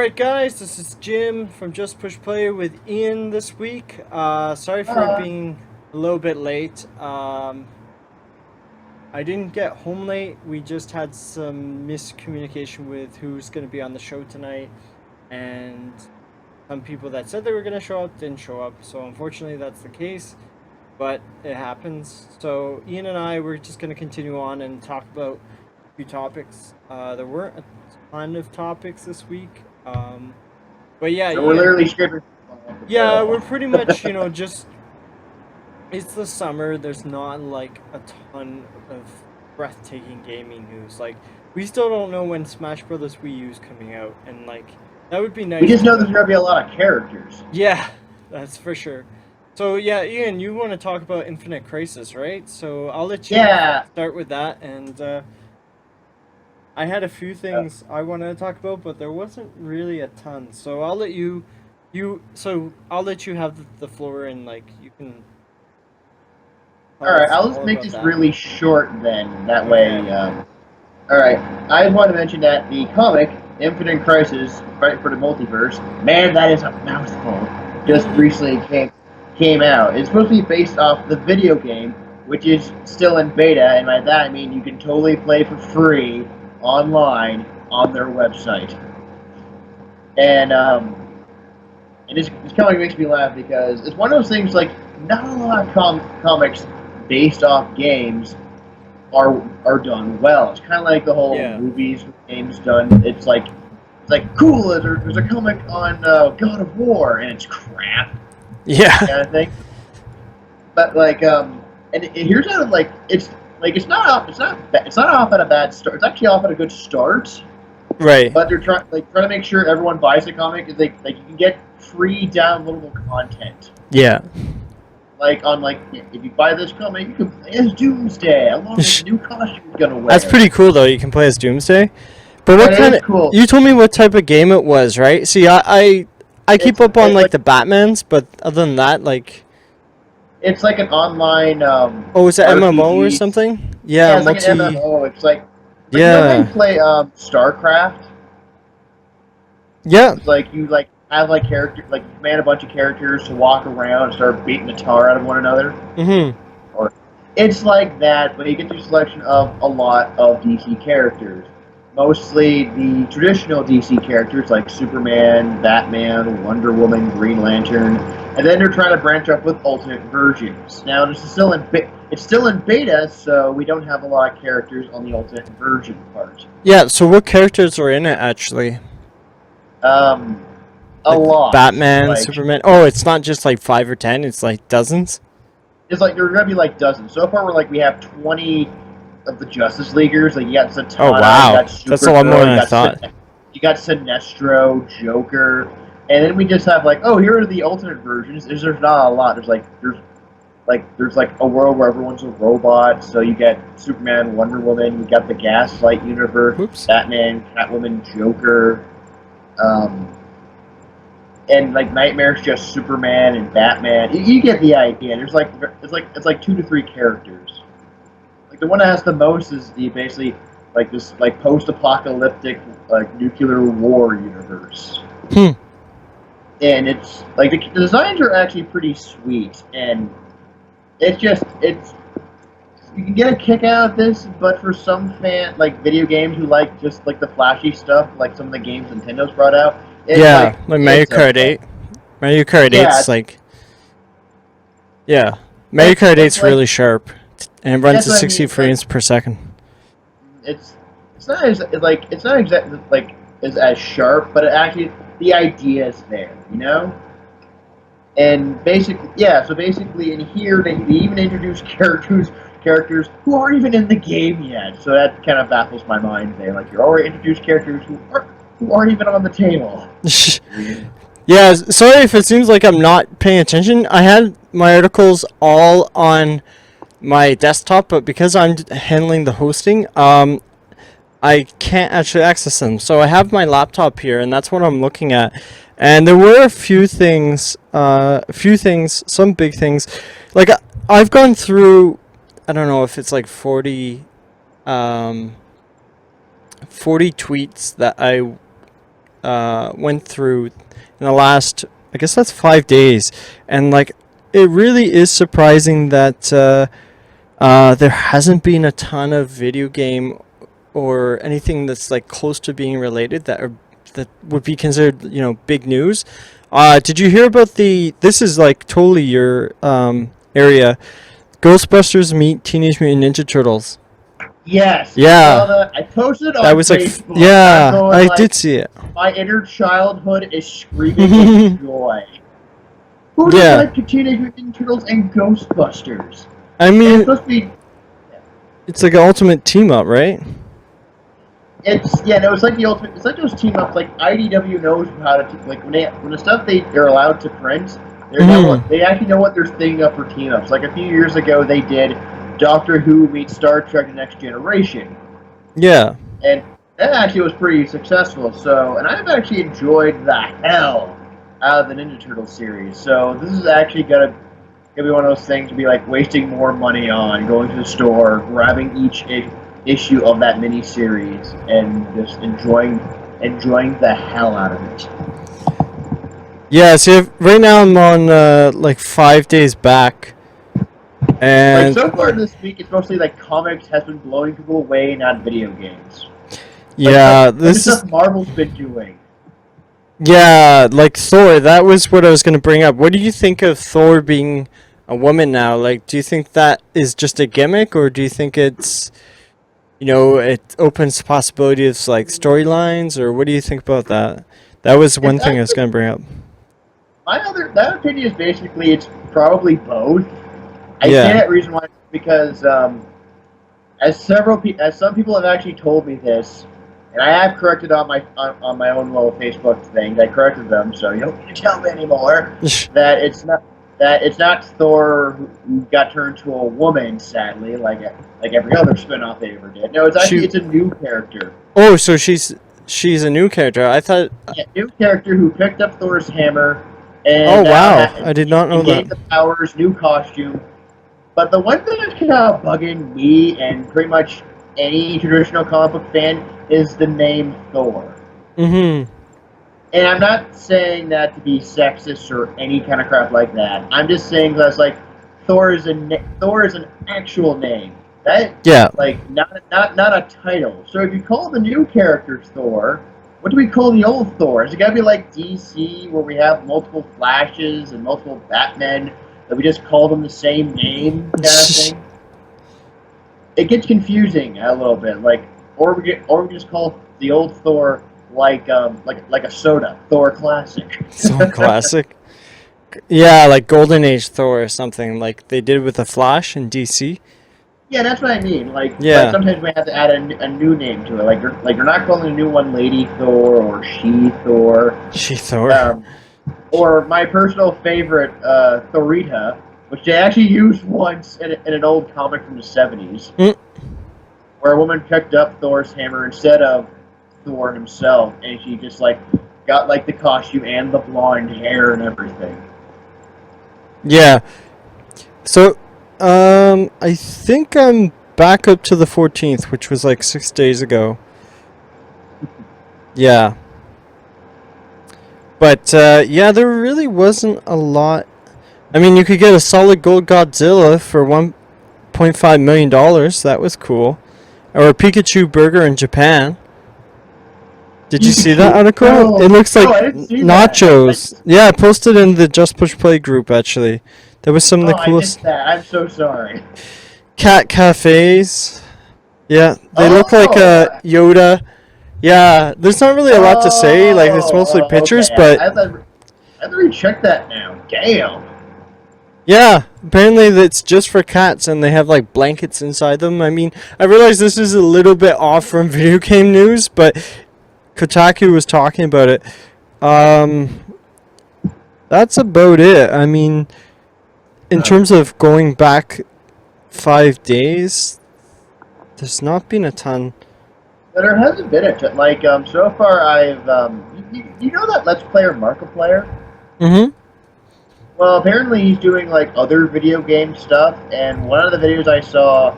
Alright guys, this is Jim from Just Push Play with Ian this week. Sorry for being a little bit late. I didn't get home late. We just had some miscommunication with who's going to be on the show tonight. And some people that said they were going to show up didn't show up. So unfortunately that's the case. But it happens. So Ian and I were just going to continue on and talk about a few topics. There weren't a ton of topics this week. But yeah, so we're literally skipping. Yeah, we're pretty much, just it's the summer. There's not like a ton of breathtaking gaming news. Like we still don't know when Smash Brothers Wii U is coming out, and like that would be nice. We just know there's gonna be a lot of characters. Yeah, that's for sure. So yeah, Ian, you want to talk about Infinite Crisis, right? So I'll let you start with that, and I had a few things I wanted to talk about, but there wasn't really a ton. So I'll let you have the floor, and like you can. All right, I'll just make this really short then. That way. All right, I want to mention that the comic Infinite Crisis: Fight for the Multiverse. Man, that is a mouthful. Just recently came out. It's supposed to be based off the video game, which is still in beta, and by that I mean you can totally play for free online on their website. And this comic makes me laugh because it's one of those things, like, not a lot of comics based off games are done well. It's kind of like the whole movies, games done. It's like cool. There's a comic on God of War, and it's crap. Yeah. Kind of thing. But like, and here's how it's not off at a bad start. It's actually off at a good start. Right. But they're trying to make sure everyone buys the comic. Is like you can get free downloadable content. Yeah. If you buy this comic, you can play as Doomsday along with the new costume you're gonna wear. That's pretty cool, though. You can play as Doomsday. But what kind of? Cool. You told me what type of game it was, right? See, I keep up on like the Batmans, but other than that, like. It's like an online. Is it MMO or something? Yeah, it's like an MMO. It's like you know when you play StarCraft. Yeah. It's like you have character, you command a bunch of characters to walk around and start beating the tar out of one another. Mm-hmm. Or it's like that, but you get your selection of a lot of DC characters. Mostly the traditional DC characters like Superman, Batman, Wonder Woman, Green Lantern, and then they're trying to branch up with alternate versions. Now this is still in beta, so we don't have a lot of characters on the alternate version part. Yeah. So what characters are in it actually? A lot. Batman, Superman. Oh, it's not just like 5 or 10. It's like dozens. It's like there's gonna be like dozens. So far, we have 20 of the Justice Leaguers. Like you got Zatanna. Oh wow, that's a lot more than I thought. You got Sinestro, Joker, and then we just have here are the alternate versions. There's not a lot. There's a world where everyone's a robot. So you get Superman, Wonder Woman. You got the Gaslight universe. Batman, Catwoman, Joker. And Nightmare's just Superman and Batman. You get the idea. It's like 2 to 3 characters. Like the one that has the most is basically this post-apocalyptic nuclear war universe. And it's the designs are actually pretty sweet, and you can get a kick out of this. But for some video games who just the flashy stuff, like some of the games Nintendo's brought out. Like Mario Kart 8. Mario Kart 8's Mario Kart 8's really sharp, and it runs at 60 frames per second. It's not exactly as sharp, but the idea is there, you know. And basically in here they even introduce characters who aren't even in the game yet. So that kind of baffles my mind. You're already introduced characters who aren't even on the table. Yeah, sorry if it seems like I'm not paying attention. I had my articles all on my desktop, but because I'm handling the hosting, I can't actually access them. So I have my laptop here, and that's what I'm looking at. And there were a few things, some big things. Like I've gone through, I don't know if it's 40 tweets that I went through in the last, I guess that's 5 days, and like it really is surprising that there hasn't been a ton of video game or anything that's like close to being related that would be considered, big news. Did you hear about this is like totally your area. Ghostbusters meet Teenage Mutant Ninja Turtles. Yes, I saw Yeah, that. I posted it that on was like, Facebook. I'm yeah, going I like, did see it. my inner childhood is screaming with joy. Who doesn't Yeah, like Teenage Mutant Ninja Turtles and Ghostbusters? I And it's mean, supposed to be. it's like an ultimate team up, right? No, it's like the ultimate. It's like those team ups. Like IDW knows how to like when the stuff they're allowed to print. They actually know what they're thinking of for team ups. Like a few years ago, they did Doctor Who meets Star Trek: The Next Generation, Yeah. and that actually was pretty successful. So, and I've actually enjoyed the hell out of the Ninja Turtle series. So this is actually gonna be one of those things to be like wasting more money on going to the store, grabbing each issue of that mini series, and just enjoying the hell out of it. Yeah, see, right now I'm on like 5 days back, Like and so far this week, it's mostly like comics has been blowing people away, not video games. yeah, Like the this is stuff Marvel's been doing. yeah, like Thor. That was what I was gonna bring up. What do you think of Thor being a woman now? Like, do you think that is just a gimmick, or do you think it's it opens possibilities like storylines, or what do you think about that? That was one It's thing I was actually gonna bring up. that opinion is basically it's probably both. I say Yeah. that reason why because as some people have actually told me this, and I have corrected on my own little Facebook thing. I corrected them, so you don't need to tell me anymore that it's not Thor who got turned to a woman. Sadly, like every other spinoff they ever did. No, She. it's a new character. Oh, so she's a new character. I thought. Yeah, new character who picked up Thor's hammer Oh and wow, I did not know and that. gained the powers, new costume. But the one thing that's kind of bugging me and pretty much any traditional comic book fan is the name Thor. Mm-hmm. And I'm not saying that to be sexist or any kind of crap like that. I'm just saying that like Thor is an actual name. That Yeah. like not a title. So if you call the new character Thor, what do we call the old Thor? Is it gotta be like DC where we have multiple Flashes and multiple Batmen that we just call them the same name kind of thing? It gets confusing a little bit. Or we just call the old Thor like a soda, Thor Classic. So classic. Yeah, like Golden Age Thor or something like they did with the Flash in DC. Yeah, that's what I mean. Like Yeah. sometimes we have to add a new name to it. You're not calling a new one Lady Thor or She Thor. She Thor. Or my personal favorite, Thorita, which they actually used once in an old comic from the 70s, where a woman picked up Thor's hammer instead of Thor himself, and she just got the costume and the blonde hair and everything. Yeah. So, I think I'm back up to the 14th, which was like 6 days ago. Yeah. But, yeah, there really wasn't a lot. I mean, you could get a solid gold Godzilla for $1.5 million. That was cool. Or a Pikachu burger in Japan. Did you see that article? No, it looks like I didn't see nachos. That. Yeah, I posted in the Just Push Play group, actually. That was some of the I coolest. missed that. I'm so sorry. Cat cafes. Yeah, they look like a Yoda. Yeah, there's not really a lot to say. Like, it's mostly pictures, okay. but I have to recheck that now. Damn. yeah, apparently it's just for cats, and they have like blankets inside them. I mean, I realize this is a little bit off from video game news, but Kotaku was talking about it. That's about it. I mean, in terms of going back 5 days, there's not been a ton. There hasn't been so far I've you know that Let's Player Markiplier? Mm-hmm. Well, apparently he's doing other video game stuff, and one of the videos I saw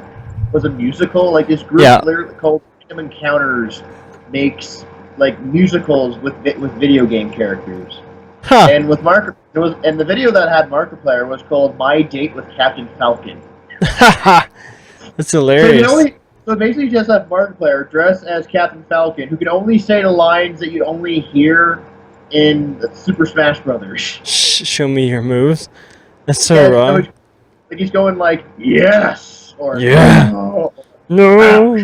was a musical. Like this group literally called Random Encounters makes like musicals with video game characters. Huh. And with and the video that had Markiplier was called "My Date with Captain Falcon." That's hilarious. So basically just have Markiplier dressed as Captain Falcon, who can only say the lines that you'd only hear in Super Smash Brothers. Show me your moves. That's so Yeah, wrong. so like he's going like yes or Yeah. No.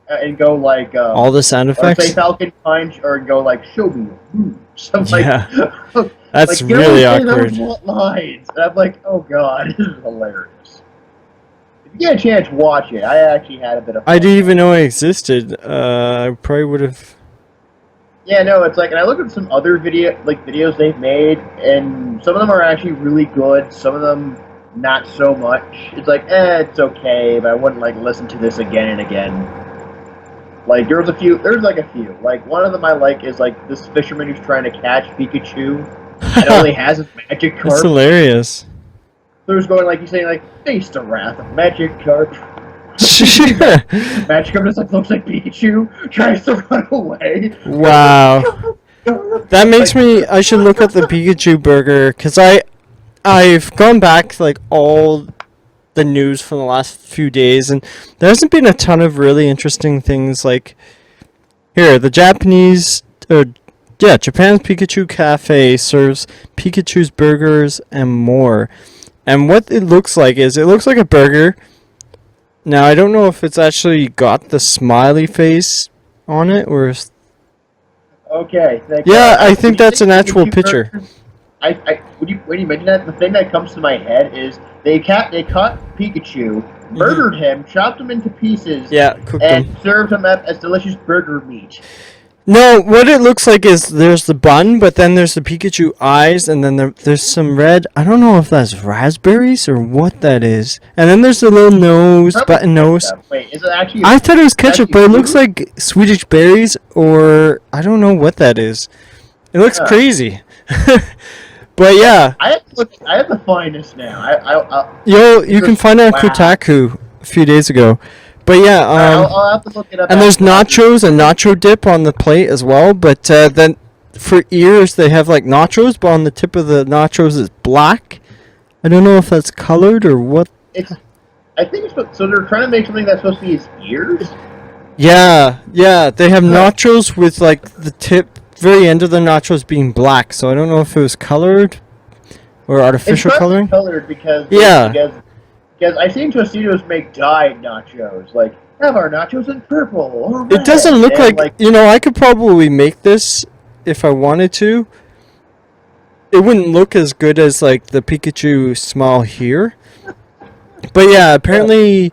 and go like All the sound or effects. say Falcon punch or go like show me your moves. I'm Yeah. like, That's like, really awkward. awkward. Lines. And I'm like, oh god, this is hilarious. If you get a chance, watch it. I actually had a bit of fun. I didn't even know it existed. I probably would have. Yeah, no, it's like, and I look at some other videos they've made, and some of them are actually really good. Some of them not so much. It's like, it's okay, but I wouldn't like listen to this again and again. Like there's a few. Like one of them I like is like this fisherman who's trying to catch Pikachu and only has his magic carp. That's hilarious. So he's going like he's saying like face the wrath of magic carp. Magic carp just like looks like Pikachu, tries to run away. Wow. That makes me. I should look at the Pikachu burger because I've gone back to like all the news from the last few days, and there hasn't been a ton of really interesting things. Like here, Japan's Pikachu Cafe serves Pikachu's burgers and more. And what it looks like is it looks like a burger. Now I don't know if it's actually got the smiley face on it or. Okay. Yeah, I think that's an actual picture. When you mention that, the thing that comes to my head is they caught Pikachu, murdered him, chopped him into pieces, cooked and him. served him up as delicious burger meat. No, what it looks like is there's the bun, but then there's the Pikachu eyes, and then there's some red. I don't know if that's raspberries or what that is. And then there's the little nose, button nose. Wait, is it actually? I thought it was ketchup, but it looks like Swedish berries, or I don't know what that is. It looks crazy. But yeah. I have to find this now. You can find it on Kotaku a few days ago. But yeah, I'll have to look it up. And there's nachos and nacho dip on the plate as well. But then for ears, they have like nachos, but on the tip of the nachos is black. I don't know if that's colored or what. I think it's so they're trying to make something that's supposed to be his ears. Yeah. They have nachos with like the tip, very end of the nachos being black. So I don't know if it was colored or artificial coloring. It's colored because Because I've seen Tostitos make dyed nachos, like, have our nachos in purple or red. It doesn't look like, I could probably make this if I wanted to. It wouldn't look as good as, like, the Pikachu smile here. But yeah, apparently,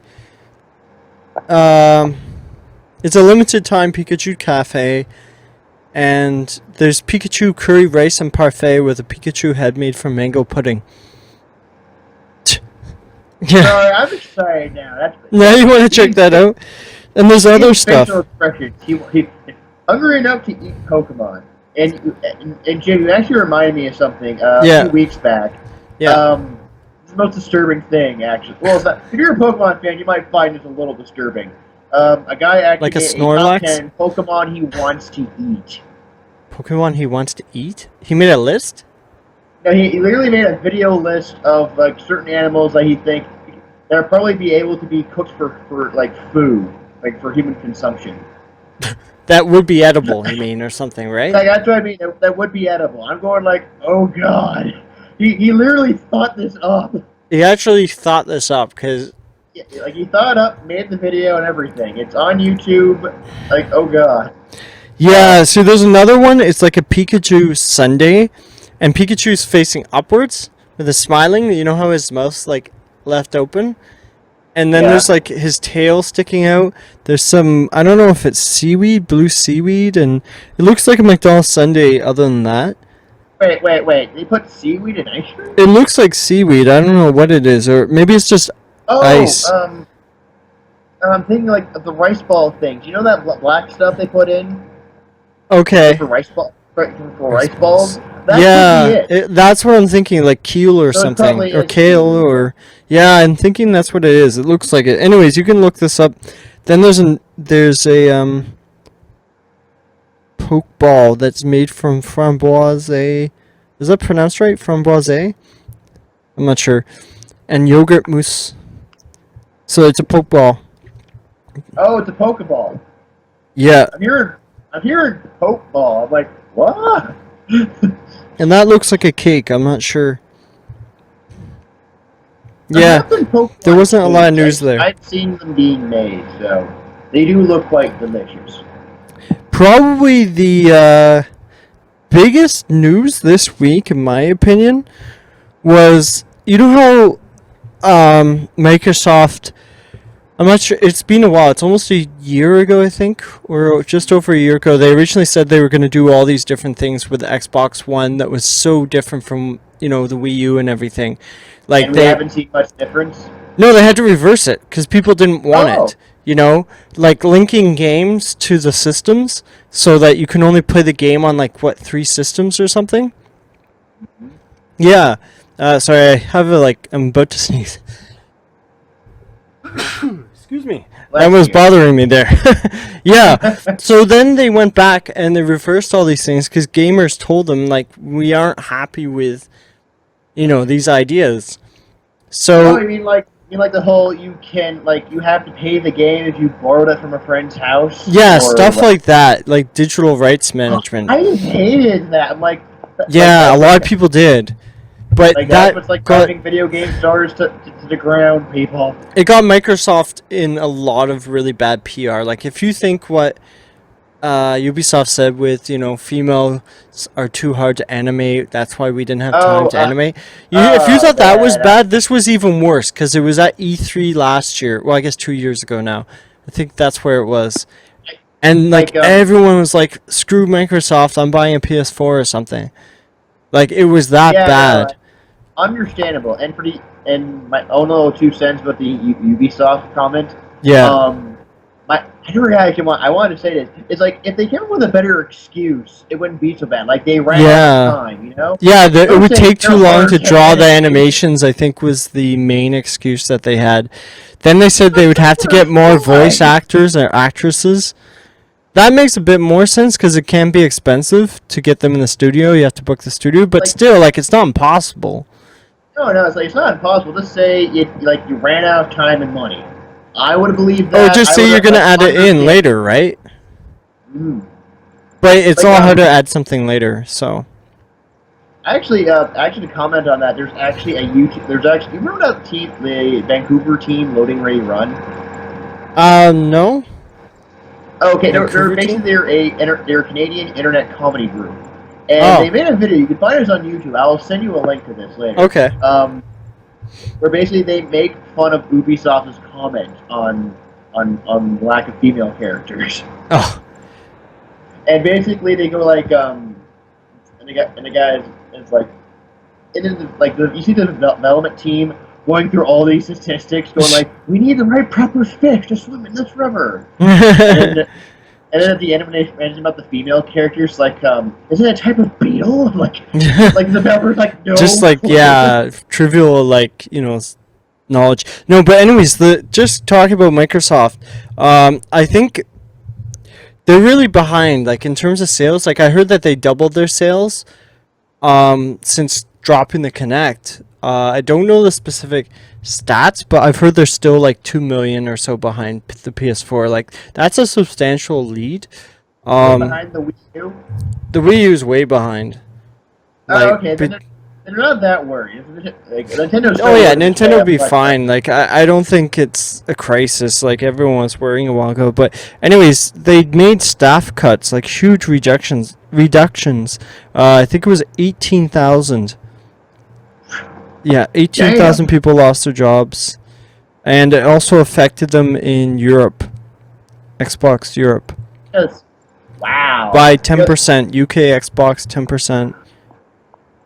it's a limited time Pikachu Cafe, and there's Pikachu curry rice and parfait with a Pikachu head made from mango pudding. Yeah. Sorry, I'm excited now. Now you want to check that out? And there's other stuff. He's hungry enough to eat Pokemon. And Jim, you actually reminded me of something a few weeks back. Yeah. It's the most disturbing thing, actually. Well, it's not, if you're a Pokemon fan, you might find this a little disturbing. A guy actually like a made Snorlax? a top 10 Pokemon he wants to eat. Pokemon he wants to eat? He made a list? No, he literally made a video list of like certain animals that he think that would probably be able to be cooked for like food, like for human consumption. That would be edible, you mean, or something, right? Like, that's what I mean. That would be edible. I'm going like, oh god, he literally thought this up. He actually thought this up because like he thought up, made the video and everything. It's on YouTube. Like, oh god. Yeah. So there's another one. It's like a Pikachu sundae. And Pikachu's facing upwards with a smiling. You know how his mouth's like left open? And then there's like his tail sticking out. There's some, I don't know if it's seaweed, blue seaweed, and it looks like a McDonald's sundae other than that. Wait. They put seaweed in ice cream? It looks like seaweed. I don't know what it is. Or maybe it's just ice. I'm thinking like of the rice ball things. You know that black stuff they put in? Okay. For rice balls? That's what I'm thinking, like kale or something, or kale, or I'm thinking that's what it is. It looks like it. anyways, you can look this up. Then there's a Pokeball that's made from framboise. Is that pronounced right? Framboise? I'm not sure. And yogurt mousse. So it's a Pokeball. Oh, it's a Pokeball. Yeah. I'm hearing Pokeball. I'm like, what? And that looks like a cake. I'm not sure. Yeah. There wasn't a lot of news there. I've seen them being made, so they do look quite delicious. Probably the biggest news this week, in my opinion, was, you know how Microsoft, I'm not sure, it's been a while, it's almost a year ago, I think, or just over a year ago, they originally said they were going to do all these different things with the Xbox One that was so different from, the Wii U and everything. Like, and we haven't seen much difference? No, they had to reverse it, because people didn't want it. Like linking games to the systems so that you can only play the game on 3 systems or something. Mm-hmm. Yeah. Sorry, I'm about to sneeze. Excuse me. That was bothering me there. Yeah. So then they went back and they reversed all these things because gamers told them we aren't happy with these ideas. So you mean the whole you have to pay the game if you borrowed it from a friend's house? Yeah, stuff like that, like digital rights management. I hated that. I'm like, yeah, a lot of people did, but that was driving video game stars to the ground, people. It got Microsoft in a lot of really bad PR. Like if you think what Ubisoft said with females are too hard to animate, that's why we didn't have time to animate. If you thought that was bad, this was even worse because it was at E3 last year. Well, I guess 2 years ago now. I think that's where it was. And everyone was like, "Screw Microsoft! I'm buying a PS4 or something." Like it was that bad. Understandable, and my own little 2 cents about the Ubisoft comment. Yeah. I wanted to say this. It's like if they came up with a better excuse, it wouldn't be so bad. Like they ran out of time, Yeah, it would take too long to draw the animations, I think was the main excuse that they had. Then they said they would have to get more voice actors or actresses. That makes a bit more sense because it can be expensive to get them in the studio. You have to book the studio, but still, it's not impossible. No, it's not impossible. Let's say you ran out of time and money. I would have believed that. Oh, just say you're going to add it in later, right? Mm. But it's all hard to add something later, so. Actually, to comment on that, there's actually you remember that team, the Vancouver team, Loading Ready Run? No. Okay, they're a Canadian internet comedy group. And they made a video, you can find this on YouTube, I'll send you a link to this later. Okay. Where basically they make fun of Ubisoft's comment on lack of female characters. Oh. And basically they go and the guy is like, you see the development team going through all these statistics, going we need the right proper fish to swim in this river. And then at the end, when they mention about the female characters, isn't it a type of beetle? The developer's no. Just trivial, knowledge. No, but anyways, just talking about Microsoft, I think they're really behind, in terms of sales. I heard that they doubled their sales, since dropping the Kinect. I don't know the specific stats, but I've heard they're still 2 million or so behind the PS4. That's a substantial lead. Behind the Wii U? The Wii U is way behind. Okay, they're not that worried. Nintendo's Nintendo will be fine. I don't think it's a crisis like everyone was worrying a while ago. But anyways, they made staff cuts, huge reductions. I think it was 18,000. Yeah, 18,000 people lost their jobs, and it also affected them in Europe, Xbox Europe. Yes. Wow. By 10%, UK Xbox 10%.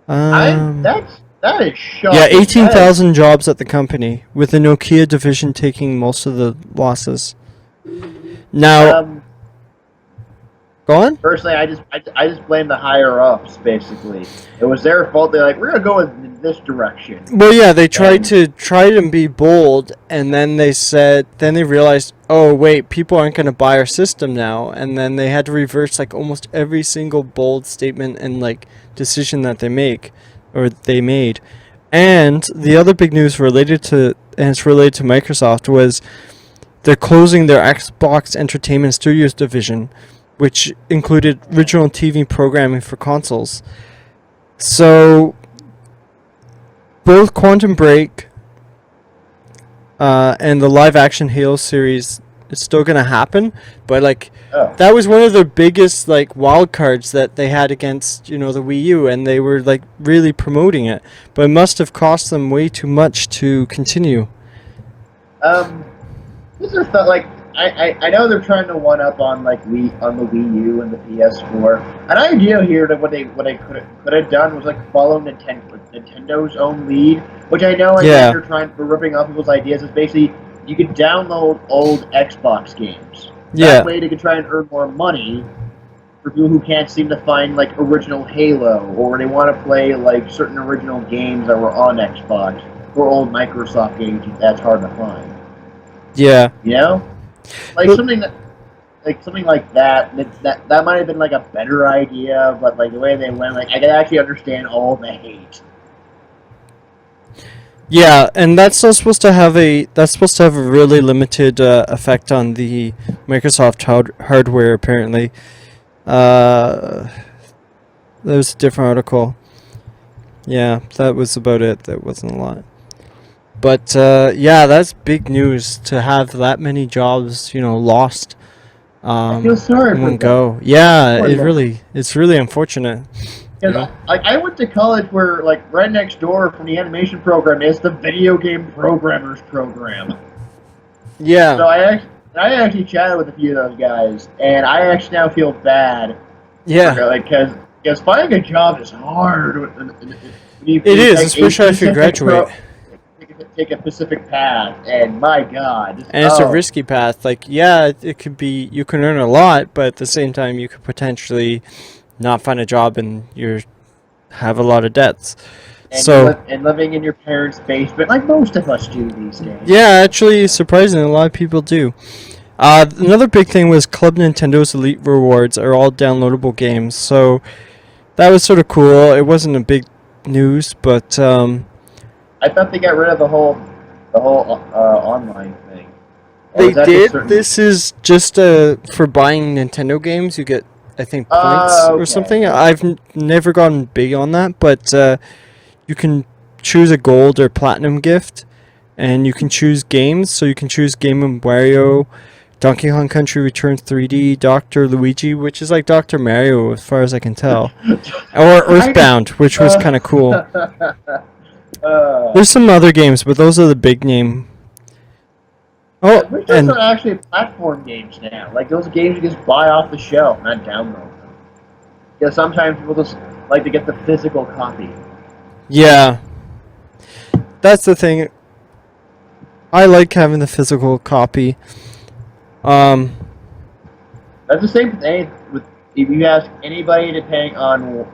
That is shocking. Yeah, 18,000 jobs at the company, with the Nokia division taking most of the losses. Now, Go on. Personally, I just blame the higher ups. Basically, it was their fault. They're like, we're gonna go in this direction. Well, yeah, they tried to be bold, and then they realized, oh wait, people aren't going to buy our system now, and then they had to reverse like almost every single bold statement and like decision that they made. And the other big news it's related to Microsoft, was they're closing their Xbox Entertainment Studios division, which included original TV programming for consoles. So both Quantum Break and the live-action Halo series is still going to happen, but that was one of the biggest wild cards that they had against the Wii U, and they were really promoting it, but it must have cost them way too much to continue. This is I know they're trying to one up on the Wii U and the PS4. An idea here that what they could have done was follow Nintendo's own lead, which I know they're ripping off people's ideas. Is basically you could download old Xbox games. That way they could try and earn more money for people who can't seem to find original Halo, or they want to play certain original games that were on Xbox, or old Microsoft games that's hard to find. Yeah. You know? Something like that might have been a better idea, but the way they went, I can actually understand all the hate. Yeah, and that's supposed to have a really limited effect on the Microsoft hardware. Apparently, there was a different article. Yeah, that was about it. That wasn't a lot. But that's big news to have that many jobs, lost. I feel sorry in for one them. go. Yeah, it's really unfortunate. Because I went to college where right next door from the animation program is the video game programmers program. Yeah. So I actually chatted with a few of those guys, and I actually now feel bad. Yeah. Because finding a job is hard. It is, especially if you graduate. Take a specific path, and my God. And it's a risky path. It could be, you can earn a lot, but at the same time, you could potentially not find a job and you have a lot of debts. And living in your parents' basement, like most of us do these days. Yeah, actually, surprisingly, a lot of people do. Another big thing was Club Nintendo's Elite Rewards are all downloadable games, so that was sort of cool. It wasn't a big news, but I thought they got rid of the whole online thing. They did. This is just for buying Nintendo games. You get, I think, points or something. I've never gotten big on that, but you can choose a gold or platinum gift, and you can choose games. So you can choose Game & Wario, Donkey Kong Country Returns 3D, Dr. Luigi, which is like Dr. Mario as far as I can tell, or Earthbound, which was kind of cool. There's some other games, but those are the big name. Oh, which those are actually platform games now. Those games you just buy off the shelf, not download them. Yeah, sometimes people just like to get the physical copy. Yeah. That's the thing. I like having the physical copy. That's the same thing with, if you ask anybody, depending on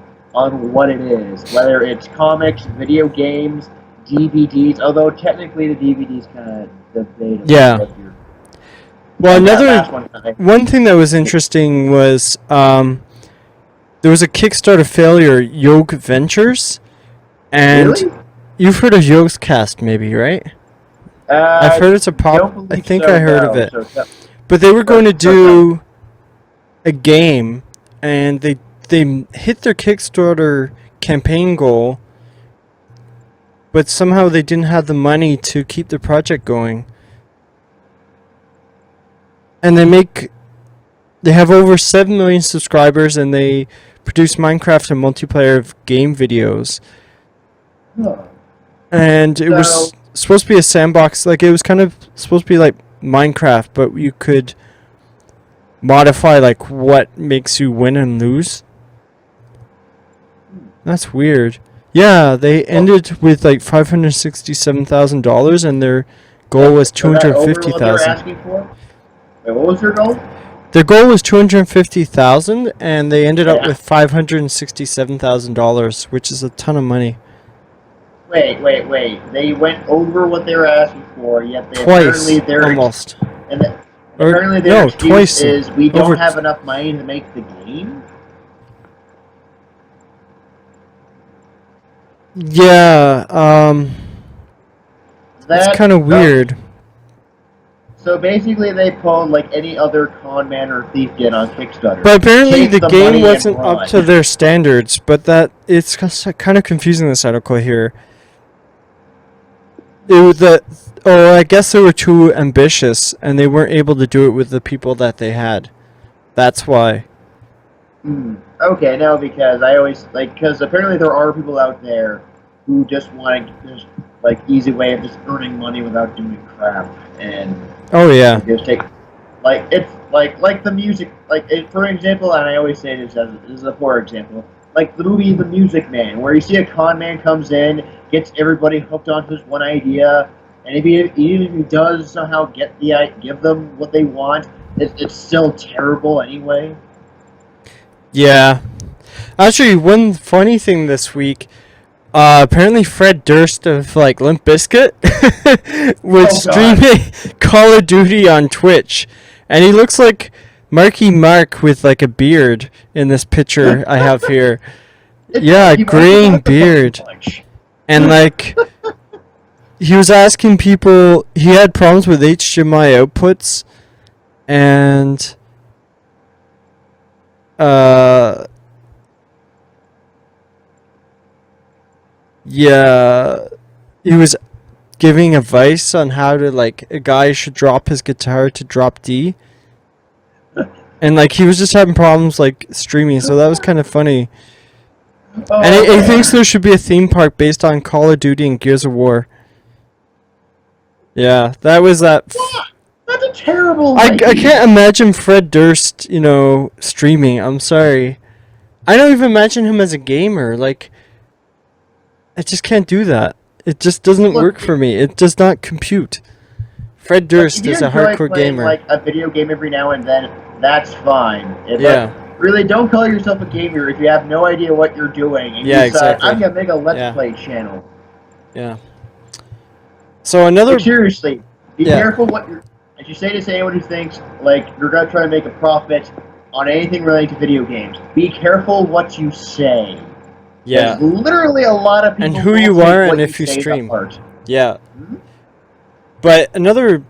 what it is, whether it's comics, video games, DVDs, although technically the DVDs kind of debatable. Yeah. Well, one thing that was interesting was there was a Kickstarter failure, Yoke Ventures, and really? You've heard of Yoke's Cast, maybe, right? I've heard it's a pop. I think I heard of it, but they were going to do a game, and they hit their Kickstarter campaign goal, but somehow they didn't have the money to keep the project going. And they have over 7 million subscribers, and they produce Minecraft and multiplayer game videos. And it was supposed to be a sandbox, it was kind of supposed to be like Minecraft, but you could modify what makes you win and lose. That's weird. Yeah, they ended with $567,000, and their goal was $250,000. What were they asking for? Wait, what was their goal? Their goal was 250,000, and they ended up Yeah. with $567,000, which is a ton of money. Wait. They went over what they were asking for, yet they Twice, apparently almost. Or apparently their no, excuse twice. is we don't Over. have enough money to make the game. Yeah. That's That kind of weird. So basically, they pulled like any other con man or thief did on Kickstarter. But apparently Take the money game and wasn't up run. to their standards. But that it's kind of confusing, this article here. It was I guess they were too ambitious and they weren't able to do it with the people that they had. That's why. Okay, no, because I always because apparently there are people out there who just want just like easy way of just earning money without doing crap, and Oh yeah. just take it's like the music for example, and I always say this as a poor example, like the movie The Music Man, where you see a con man comes in, gets everybody hooked onto this one idea, and even if he does somehow give them what they want, it's still terrible anyway. Yeah. Actually, one funny thing this week, apparently Fred Durst of like Limp Bizkit was streaming Call of Duty on Twitch, and he looks like Marky Mark with like a beard in this picture I have here. Yeah, graying beard, and like he was asking people. He had problems with HDMI outputs, and yeah, he was giving advice on how to like a guy should drop his guitar to drop D, and like he was just having problems like streaming, so that was kind of funny. And he thinks there should be a theme park based on Call of Duty and Gears of War. Yeah, that was that. That's a terrible I idea. can't imagine Fred Durst, streaming. I'm sorry. I don't even imagine him as a gamer. Like, I just can't do that. It just doesn't work for me. It does not compute. Fred Durst is a hardcore gamer. Like a video game every now and then, that's fine. Yeah. But really, don't call yourself a gamer if you have no idea what you're doing and you decide, exactly. I'm gonna make a Let's Play channel. Yeah. So another. Like, seriously, be careful what you're. As you say to anyone who thinks like you're gonna try to make a profit on anything related to video games, be careful what you say. Yeah. There's literally a lot of people. And who you are and if you stream. Yeah. Hmm? But another.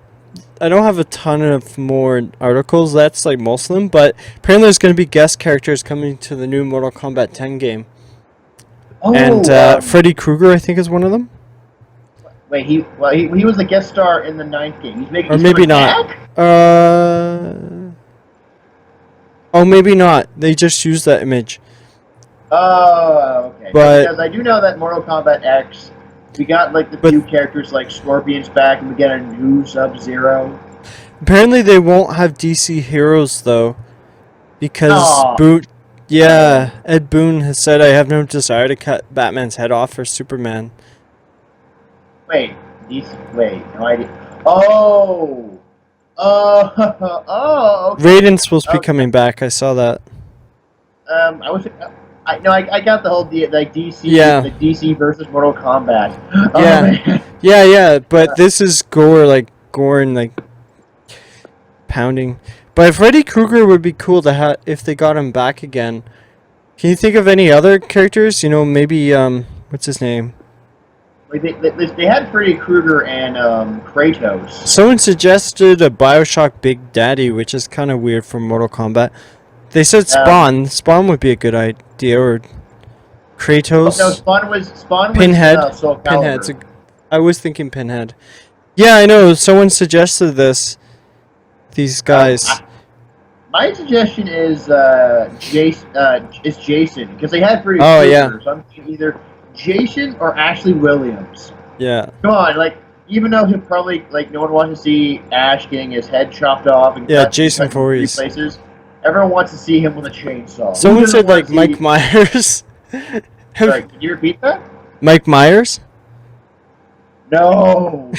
I don't have a ton of more articles. That's like most of them. But apparently there's going to be guest characters coming to the new Mortal Kombat 10 game. Oh, and Freddy Krueger, I think, is one of them. Wait, he was the guest star in the 9th game. He's making. Or maybe not. Oh, maybe not. They just used that image. Oh, okay. But because I do know that Mortal Kombat X, we got like the few characters like Scorpion's back, and we get a new Sub-Zero. Apparently, they won't have DC heroes though, because Ed Boon has said, "I have no desire to cut Batman's head off for Superman." Wait, no idea. Oh, okay. Raiden's supposed to be coming back. I saw that. I got the whole DC, the DC versus Mortal Kombat. Yeah. But this is gore and like pounding. But Freddy Krueger would be cool to have if they got him back again. Can you think of any other characters? Maybe what's his name? Like they had Freddy Krueger and Kratos. Someone suggested a BioShock Big Daddy, which is kind of weird for Mortal Kombat. They said Spawn. Spawn would be a good idea, or Kratos. No, Spawn was Pinhead. Soul Calibur. Pinhead. I was thinking Pinhead. Yeah, I know. Someone suggested this. These guys. My suggestion is Jason, because they had Freddy Krueger. Yeah. So I'm thinking either Jason or Ashley Williams. Yeah. Come on, even though he'll probably no one wants to see Ash getting his head chopped off and Jason Voorhees. Places. Everyone wants to see him with a chainsaw. Someone said Mike Myers. Sorry, can you repeat that? Mike Myers? No.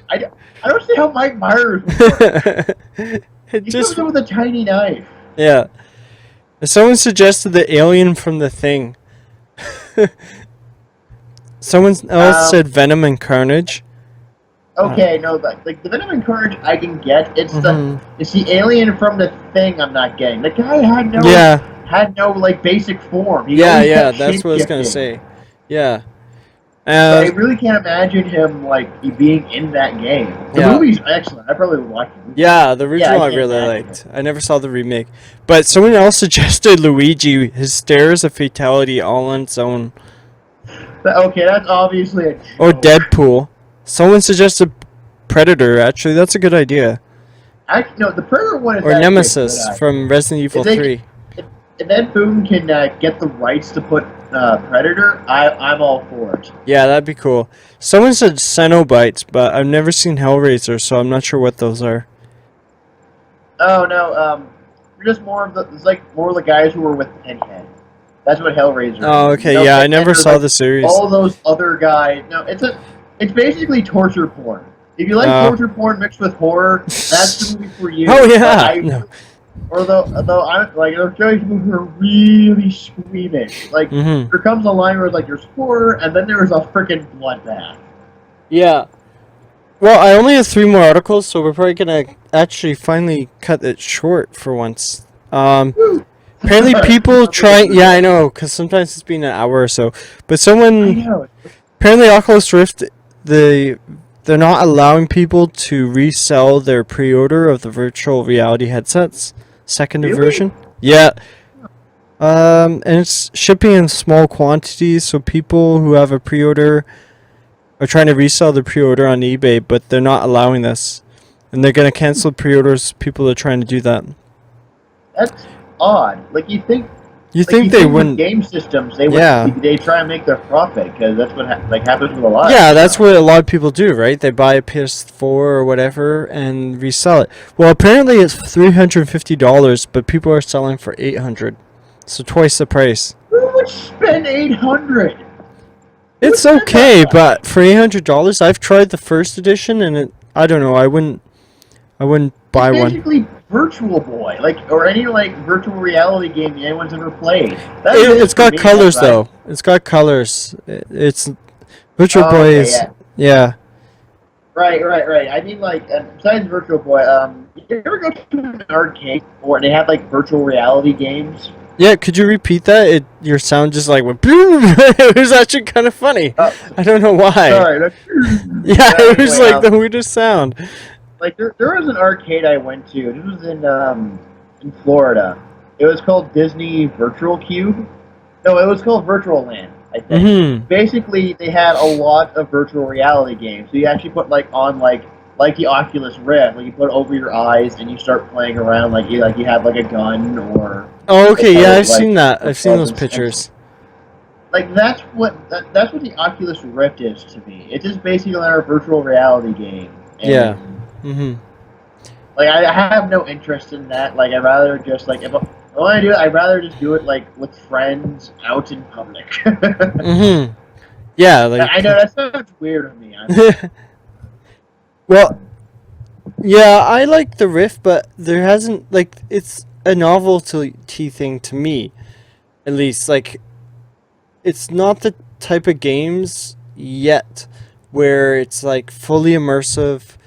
I don't see how Mike Myers would work. It He just comes in with a tiny knife. yeah. Someone suggested the alien from The Thing. Someone else said Venom and Carnage. Okay, no, but like the Venom and Courage, I can get. Mhm. It's the alien from the Thing I'm not getting. The guy Yeah, had no like basic form. He yeah, always yeah. kept That's shape what I was gonna shifting. say. Yeah. So I Uh, really can't imagine him like being in that game. The yeah. movie's excellent. I probably would watch the movie. Yeah, the Yeah, original I I can't really imagine it. liked. I never saw the remake. But someone else suggested Luigi. His stare is a fatality all on its own. But, okay, that's obviously a Or joke. Deadpool. Someone suggested Predator. Actually, that's a good idea. No, the Predator one is Or actually a good Nemesis idea. from Resident Evil If they, 3. if Ed Boon can get the rights to put Predator, I'm all for it. Yeah, that'd be cool. Someone said Cenobites, but I've never seen Hellraiser, so I'm not sure what those are. Oh no, just more of the it's like more of the guys who were with Pinhead. That's what Hellraiser Oh, is. You okay, know, yeah, I Pinhead never are saw like the series. all those other guys. No, it's basically torture porn. If you like Uh, torture porn mixed with horror, that's the movie for you. oh, But yeah! No. although I'm like there's guys who are really squeamish. Like Mm-hmm. there comes a line where it's like there's horror and then there's a freaking bloodbath. Yeah. Well, I only have 3 more articles, so we're probably gonna actually finally cut it short for once. Apparently people try. Yeah, I know, because sometimes it's been an hour or so. But I someone know. apparently Oculus Rift, they're not allowing people to resell their pre-order of the virtual reality headsets, second Really? version. Yeah. And it's shipping in small quantities, so people who have a pre-order are trying to resell the pre-order on eBay, but they're not allowing this, and they're gonna cancel pre-orders. People are trying to do that. That's odd. Like you think You like you think they think with wouldn't? game systems Yeah. they try and make their profit because that's what happens with a lot. Yeah, Of that's stuff. what a lot of people do, right? They buy a PS4 or whatever and resell it. Well, apparently it's $350, but people are selling for $800, so twice the price. Who would spend 800? It's What's okay, that? but for $800, I've tried the first edition and I don't know. I wouldn't buy It's one. basically Virtual Boy, like or any like virtual reality game anyone's ever played. That's what It's for got me. colors That's though. It's got colors. It's Virtual oh, Boy okay, is yeah. yeah. Right. I mean, like, besides Virtual Boy, you ever go to an arcade or they have like virtual reality games? Yeah, could you repeat that? Your sound just like went. It was actually kind of funny. Oh, I don't know why. sorry. Yeah, it was Anyway, like the weirdest sound. like there was an arcade I went to. This was in Florida. It was called Disney Virtual Cube. No, it was called Virtual Land, I think. Mm-hmm. Basically, they had a lot of virtual reality games. So you actually put like on like the Oculus Rift, like you put it over your eyes and you start playing around like you have like a gun or Oh, okay. like, Yeah, how, I've like seen that. I've seen those and pictures. like that's what the Oculus Rift is to me. It's just basically our virtual reality game. And, Yeah. Mm-hmm. Like I have no interest in that. Like I'd rather just like if I want to do it, I'd rather just do it like with friends out in public. Mm-hmm. Yeah, like. I know that sounds weird to me. Well, yeah, I like the Rift, but there hasn't like it's a novelty thing to me, at least. Like, it's not the type of games yet where it's like fully immersive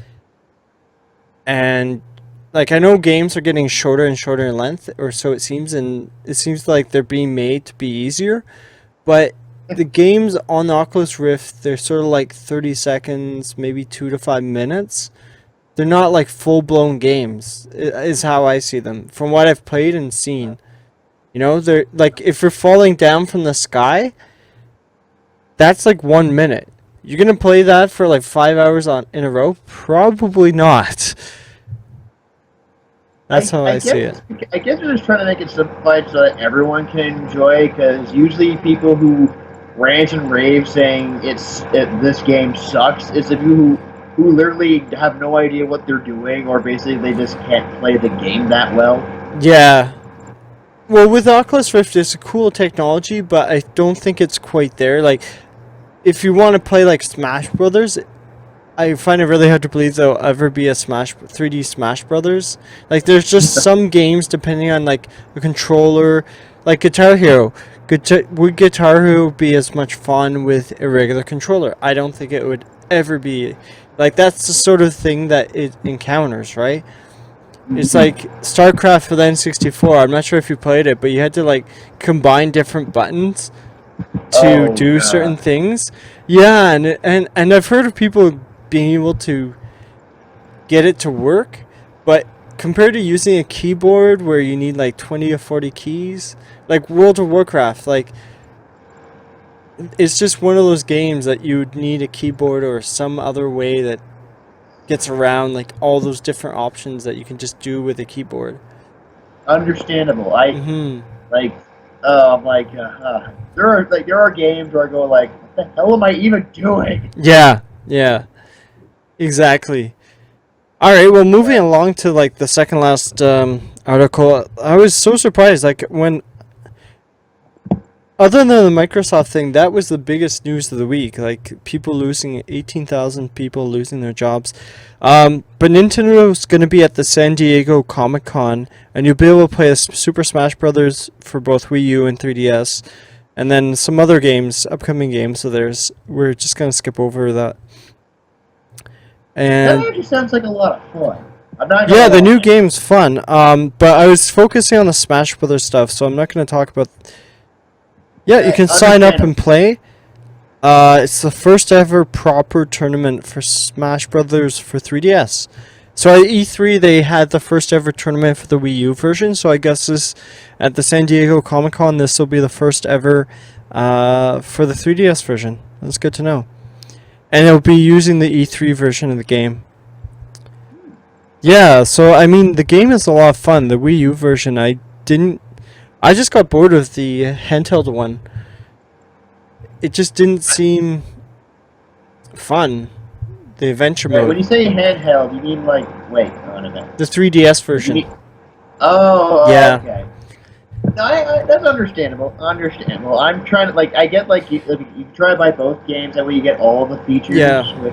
and like I know games are getting shorter and shorter in length, or so it seems, and it seems like they're being made to be easier. But the games on the Oculus Rift, they're sort of like 30 seconds, maybe 2 to 5 minutes. They're not like full blown games, is how I see them. From what I've played and seen. You know, they're like if you're falling down from the sky, that's like 1 minute. You're gonna play that for like 5 hours in a row? Probably not. That's how I see it. I guess they're just trying to make it simplified so that everyone can enjoy. Because usually people who rant and rave saying this game sucks is the people who literally have no idea what they're doing, or basically they just can't play the game that well. Yeah. Well, with Oculus Rift, it's a cool technology, but I don't think it's quite there. Like, if you want to play like Smash Brothers, I find it really hard to believe there'll ever be a 3D Smash Brothers. Like, there's just some games depending on like the controller, like Guitar Hero. Would Guitar Hero be as much fun with a regular controller? I don't think it would ever be. Like, that's the sort of thing that it encounters, right? It's like StarCraft for the N64. I'm not sure if you played it, but you had to like combine different buttons to do certain things. Yeah, and I've heard of people being able to get it to work, but compared to using a keyboard where you need like 20 or 40 keys, like World of Warcraft, like it's just one of those games that you would need a keyboard or some other way that gets around like all those different options that you can just do with a keyboard. Understandable. Mm-hmm. Like, there are games where I go like, what the hell am I even doing? Yeah, exactly. All right, well, moving along to like the second last article, I was so surprised. Like when, other than the Microsoft thing, that was the biggest news of the week. Like people losing 18,000 people losing their jobs. But Nintendo's going to be at the San Diego Comic-Con, and you'll be able to play a Super Smash Brothers for both Wii U and 3DS, and then some other games, upcoming games. So we're just going to skip over that. And that actually sounds like a lot of fun. Yeah, the new game's fun. But I was focusing on the Smash Brothers stuff, so I'm not going to talk about. Yeah, you can sign up and play. It's the first ever proper tournament for Smash Brothers for 3DS. So at E3 they had the first ever tournament for the Wii U version. So I guess at the San Diego Comic-Con this will be the first ever for the 3DS version. That's good to know. And it'll be using the E3 version of the game. Yeah, so I mean the game is a lot of fun. The Wii U version I just got bored of the handheld one. It just didn't seem fun. The adventure mode. When you say handheld, you mean like, wait, on a minute. The 3DS version. Yeah. Okay. No, that's understandable. I'm trying to, like, I get, like, you try to buy both games, that way you get all the features. Yeah.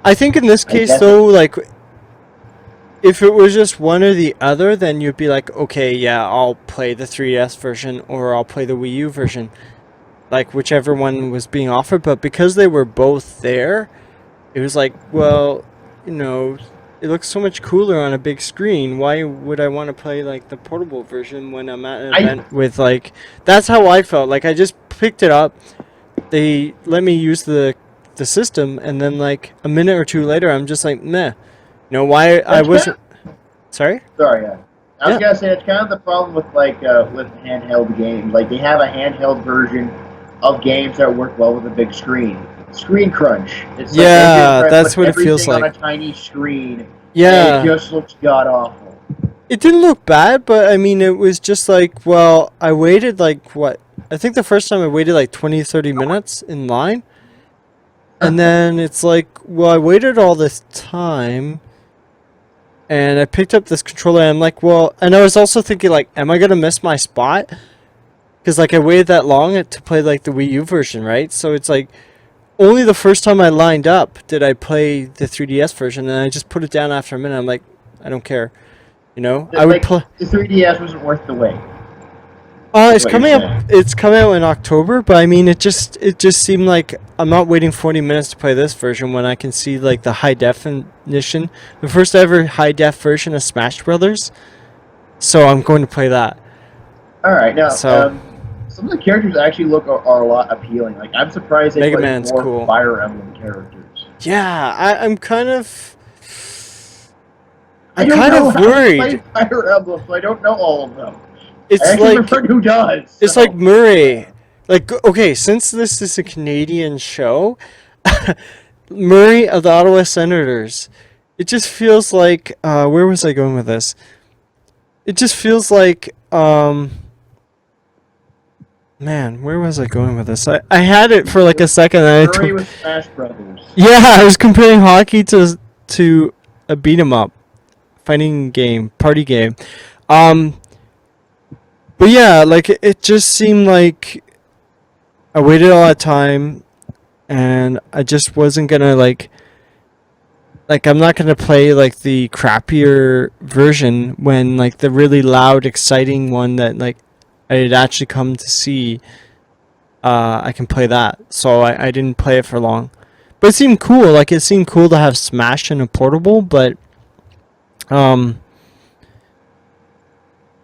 I think in this case, though, like, if it was just one or the other, then you'd be like, okay, yeah, I'll play the 3DS version, or I'll play the Wii U version. Like, whichever one was being offered. But because they were both there, it was like, well, you know, it looks so much cooler on a big screen. Why would I want to play, like, the portable version when I'm at an event with, like... That's how I felt. Like, I just picked it up. They let me use the system, and then, like, a minute or two later, I'm just like, meh. You know, why I wasn't... Sorry? Sorry, yeah. I was gonna say, it's kind of the problem with, like, with handheld games. Like, they have a handheld version of games that work well with a big screen. Screen crunch. It's like that's what it feels like. On a tiny screen. Yeah. And it just looks god awful. It didn't look bad, but I mean, it was just like, well, I waited like what? I think the first time I waited like 20, 30 minutes in line. And then it's like, well, I waited all this time. And I picked up this controller and I'm like, well, and I was also thinking like, am I going to miss my spot? Because like I waited that long to play like the Wii U version, right? So it's like, only the first time I lined up did I play the 3DS version, and I just put it down after a minute. I'm like, I don't care, you know. I would play. The 3DS wasn't worth the wait. It's coming up. It's coming out in October, but I mean, it just seemed like I'm not waiting 40 minutes to play this version when I can see like the high definition, the first ever high def version of Smash Brothers. So I'm going to play that. All right, now. Some of the characters actually are a lot appealing. Like, I'm surprised they put more cool. Fire Emblem characters. Yeah, I'm kind of worried. I play Fire Emblem, so I don't know all of them. It's I actually prefer who does. It's like Murray. Like, okay, since this is a Canadian show, Murray of the Ottawa Senators. It just feels like where was I going with this? It just feels like man, where was I going with this? I had it for like a second. And Murray with Smash Brothers. Yeah, I was comparing hockey to a beat 'em up fighting game, party game. But yeah, like it just seemed like I waited all that time, and I just wasn't gonna like like I'm not gonna play like the crappier version when like the really loud, exciting one that like I'd actually come to see. I can play that, so I didn't play it for long. But it seemed cool. Like it seemed cool to have Smash in a portable. But um,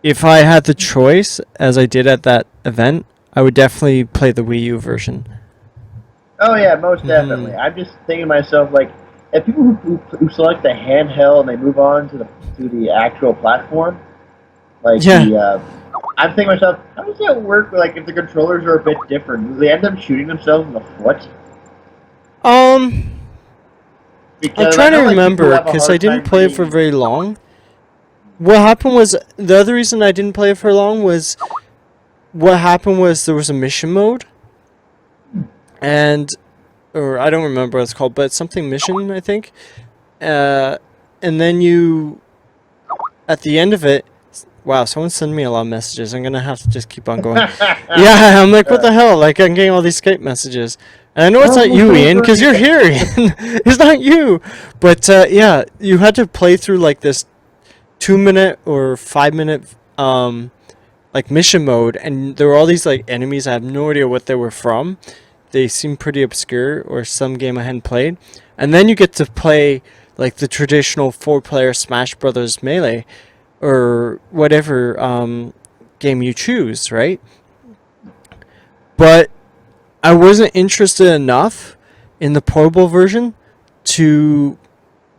if I had the choice, as I did at that event, I would definitely play the Wii U version. Oh yeah, most Hmm. definitely. I'm just thinking to myself like, if people who select the handheld and they move on to the actual platform, like Yeah. I'm thinking to myself, how does that work? Like, if the controllers are a bit different, do they end up shooting themselves in the foot? Um, I'm Because I trying to know like people who remember have a because I hard didn't time play it for being. very long. What happened was the other reason I didn't play it for long was what happened was there was a mission mode and or I don't remember what it's called, but it's something mission I think. Uh, and then you at the end of it, wow, someone's sending me a lot of messages. I'm gonna have to just keep on going. Yeah, I'm like, what the hell? Like I'm getting all these Skype messages, and I know it's not oh, you, don't Ian, because worry. you're here, Ian. It's not you, but yeah, you had to play through like this 2 minute or 5 minute like mission mode, and there were all these like enemies. I have no idea what they were from. They seem pretty obscure or some game I hadn't played, and then you get to play like the traditional four-player Smash Brothers Melee or whatever game you choose, right? But I wasn't interested enough in the portable version to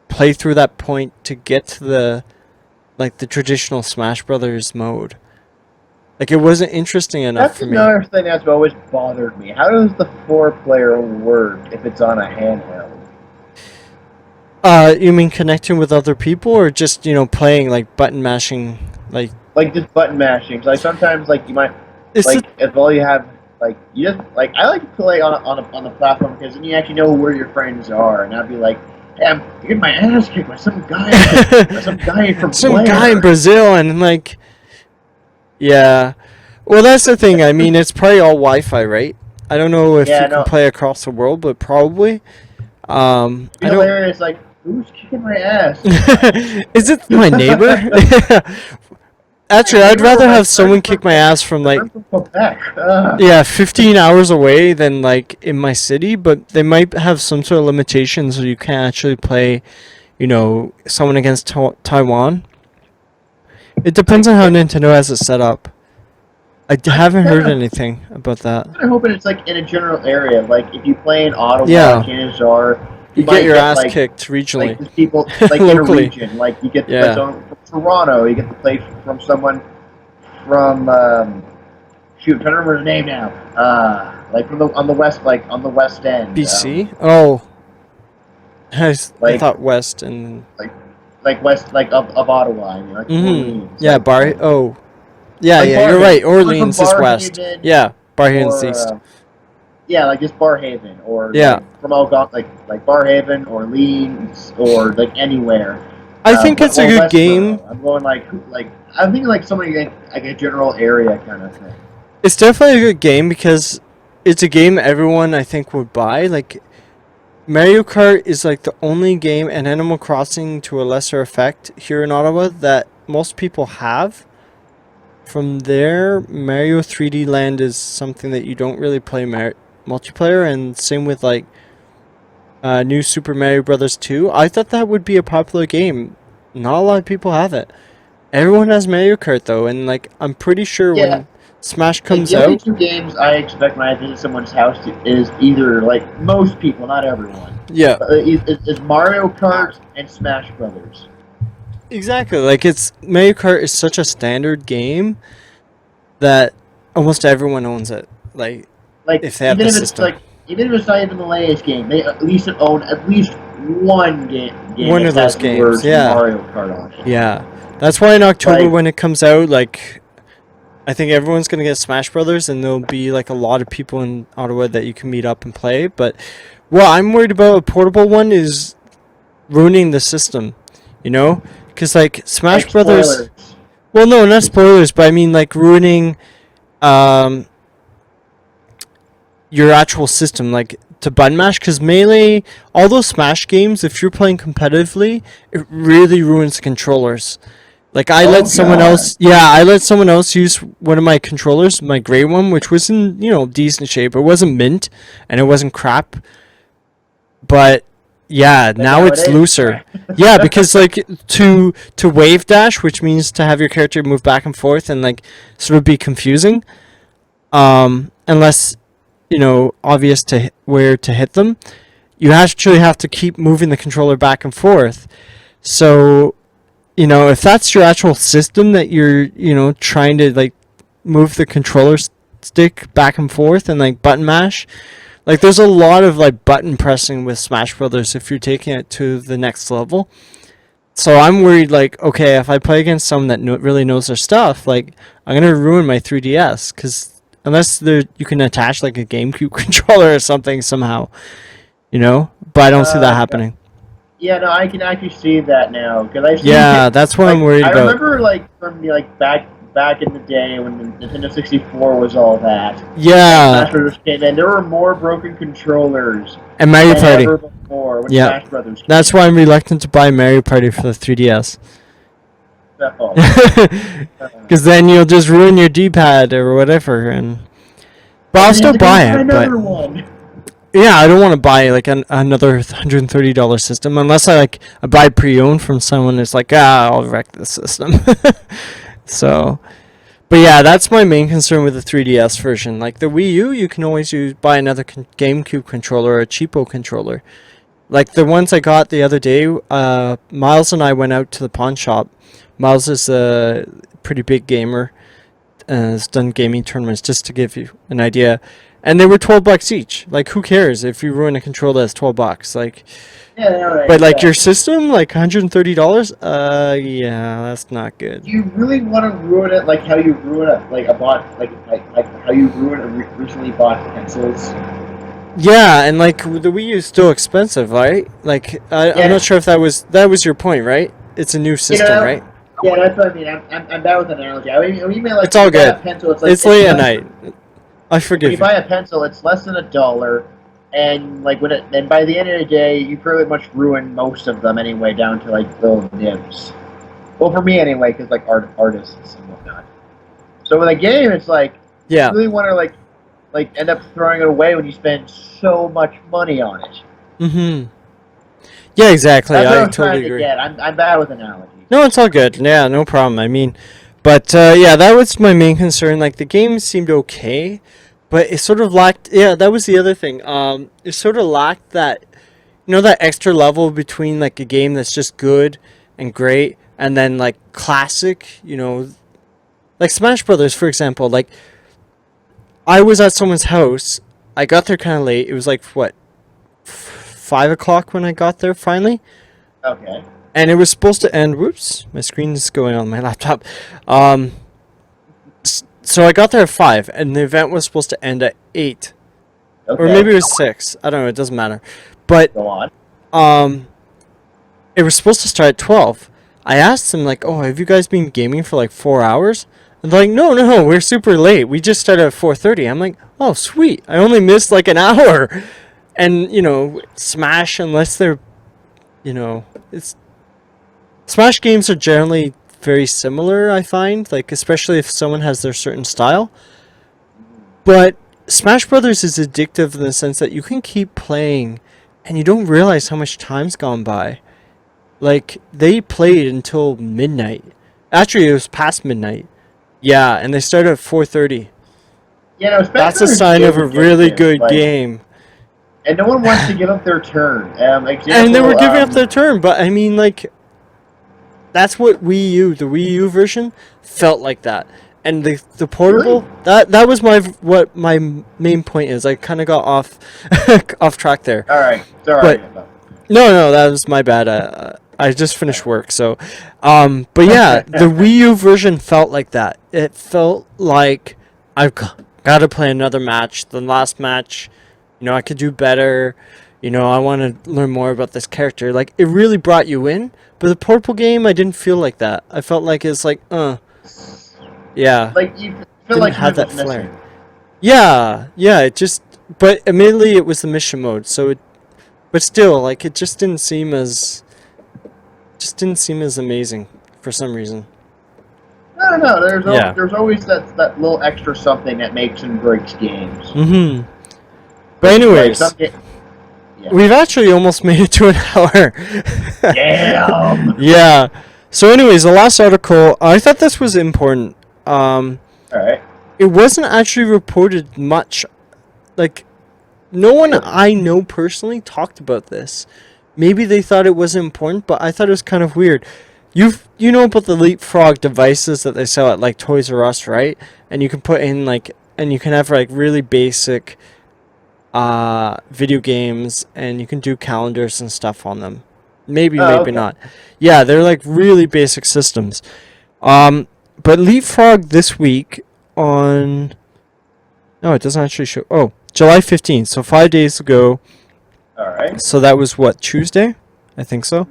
play through that point to get to the like the traditional Smash Brothers mode. Like it wasn't interesting enough That's for me. another thing that's always bothered me. How does the four-player work if it's on a handheld? You mean connecting with other people or just, playing like button mashing like Like just button mashing. So like sometimes like you might it's a like if all you have like you just like I like to play on the platform because then you actually know where your friends are and I'd be like, hey, I'm getting my ass kicked by some guy by some guy from some guy in Blair. Brazil and like yeah. Well, that's the thing. I mean, it's probably all Wi-Fi, right? I don't know if Yeah, you can no, play across the world, but probably. it'd be I don't. hilarious. Like who's kicking my ass? It's my Is it my neighbor? my Actually, I'd neighbor or rather my have friend someone from kick my ass from my like friend from Quebec. yeah, 15 hours away than like in my city, but they might have some sort of limitations so you can't actually play, someone against Taiwan. It depends I on how get. Nintendo has it set up. I'm haven't kind heard of anything about that. kind of hoping it's like in a general area. Like if you play in Ottawa, Yeah, chances are you you get might your get ass kicked like regionally, there's people like in a locally. region. Like you get to play Yeah. someone from Toronto. You get to play from someone from shoot, I'm trying to remember his name now. Like from the on the west, like on the west end. BC? Oh, I Like thought West and. like like west like of Ottawa. I mean, like Orleans. Yeah, Oh. Yeah, Like yeah, you're right. Barhaven. Someone from Orleans is West. Barhaven Yeah, Barhaven's or East. yeah, like just Barhaven or Yeah. like from Algonquin, like Barhaven or Leeds or like anywhere. I think it's a Or good game. Westboro. I'm going like I'm thinking like somebody like a general area kind of thing. It's definitely a good game because it's a game everyone I think would buy. Like Mario Kart is like the only game, and Animal Crossing to a lesser effect here in Ottawa, that most people have. From there, Mario 3D Land is something that you don't really play multiplayer, and same with like New Super Mario Brothers 2. I thought that would be a popular game. Not a lot of people have it. Everyone has Mario Kart though, and like I'm pretty sure Yeah, when Smash like comes the only out, two games I expect when I visit someone's house is either like most people, not everyone, yeah, but is Mario Kart and Smash Brothers. exactly. Like it's Mario Kart is such a standard game that almost everyone owns it. Like Like if they have the system, even if it's not even the latest game, they at least own at least one game one that of those has the games. words Yeah, Mario Kart on it. yeah. That's why in October Like when it comes out, like I think everyone's gonna get Smash Brothers, and there'll be like a lot of people in Ottawa that you can meet up and play. But what I'm worried about a portable one is ruining the system, because like Smash like Brothers. spoilers. Well, no, not spoilers, but I mean like ruining um your actual system. Like to button mash, because Melee, all those Smash games, if you're playing competitively, it really ruins the controllers. Like I let someone else, I let someone else use one of my controllers, my gray one, which was in, decent shape. It wasn't mint, and it wasn't crap. But yeah, now it's looser. Yeah, because like to wave dash, which means to have your character move back and forth and like sort of be confusing, unless obvious to where to hit them, you actually have to keep moving the controller back and forth. So if that's your actual system that you're, trying to like move the controller stick back and forth and like button mash, like there's a lot of like button pressing with Smash Brothers if you're taking it to the next level. So I'm worried, like, okay, if I play against someone that really knows their stuff, like I'm gonna ruin my 3DS, because unless you can attach like a GameCube controller or something somehow, but I don't see that happening. Yeah, no, I can actually see that now, because I've seen that's what I'm worried about. I remember, like, from back in the day when the Nintendo 64 was all that. Yeah. Smash Brothers came in. There were more broken controllers and Mario Party ever before when Smash Brothers came. That's why I'm reluctant to buy Mario Party for the 3DS. Because then you'll just ruin your D-pad or whatever, but I'll still buy it. But yeah, I don't want to buy like another $130 system unless I buy pre-owned from someone that's like, I'll wreck this system. So, but yeah, that's my main concern with the 3DS version. Like the Wii U, you can always buy another GameCube controller or a cheapo controller. Like the ones I got the other day, Miles and I went out to the pawn shop. Miles is a pretty big gamer, has done gaming tournaments, just to give you an idea. And they were $12 each. Like, who cares if you ruin a controller that's $12? Like, but like your system, like $130. Yeah, that's not good. Do you really want to ruin it like how you ruin how you ruin a recently bought pencils? Yeah, and like the Wii U is still expensive, right? Like, I'm not sure if that was your point, right? It's a new system, right? Yeah, that's what I mean. I'm bad with analogy. I mean, like, it's all good. Pencil, it's late at night. I forgive you. When you buy a pencil, it's less than $1, and like and by the end of the day, you pretty much ruin most of them anyway, down to like little nibs. Well, for me anyway, because like artists and whatnot. So with a game, it's like you really want to like end up throwing it away when you spend so much money on it. Mm-hmm. Yeah, exactly. That's what I I'm totally trying agree. To get. I'm bad with analogies. No, it's all good. Yeah, no problem. I mean, but yeah, that was my main concern. Like the game seemed okay, but it sort of lacked. Yeah, that was the other thing. It sort of lacked that, that extra level between like a game that's just good and great, and then like classic. Like Smash Brothers, for example. Like, I was at someone's house. I got there kind of late. It was like what, 5 o'clock when I got there finally. Okay. And it was supposed to end. Whoops, my screen's going on my laptop. So I got there at 5, and the event was supposed to end at 8, or maybe it was 6. I don't know. It doesn't matter. But go on. It was supposed to start at 12. I asked them like, "Oh, have you guys been gaming for like 4 hours?" And they're like, "No, we're super late. We just started at 4:30." I'm like, "Oh, sweet. I only missed like an hour." And Smash, unless they're, it's. Smash games are generally very similar, I find, like especially if someone has their certain style. But Smash Brothers is addictive in the sense that you can keep playing and you don't realize how much time's gone by. Like, they played until midnight. Actually, it was past midnight. Yeah, and they started at 4:30. Yeah, no, that's a sign of a really good game. And no one wants to give up their turn. And they were giving up their turn, but I mean, like, that's what the Wii U version felt like that. And the portable, really? that was what my main point is. I kind of got off track there. All right, sorry. But, no, that was my bad. I just finished work, so. But yeah, the Wii U version felt like that. It felt like I've got to play another match. The last match, I could do better. I want to learn more about this character. Like, it really brought you in. But the portable game, I didn't feel like that. I felt like it's like, yeah. Like, you feel like had that flair. Yeah, it just but admittedly it was the mission mode, so but still, like, it just didn't seem as amazing for some reason. I don't know. Yeah. There's always that little extra something that makes and breaks games. Mm-hmm. But anyways, we've actually almost made it to an hour. Damn. Yeah. So anyways, the last article, I thought this was important. All right. It wasn't actually reported much. Like, no one I know personally talked about this. Maybe they thought it wasn't important, but I thought it was kind of weird. You know about the Leapfrog devices that they sell at like Toys R Us, right? And you can put in and you can have like really basic video games, and you can do calendars and stuff on them. Maybe okay. not. Yeah, they're like really basic systems. But Leapfrog this week on... No, it doesn't actually show... Oh, July 15th, so 5 days ago. Alright. So that was what, Tuesday? I think so.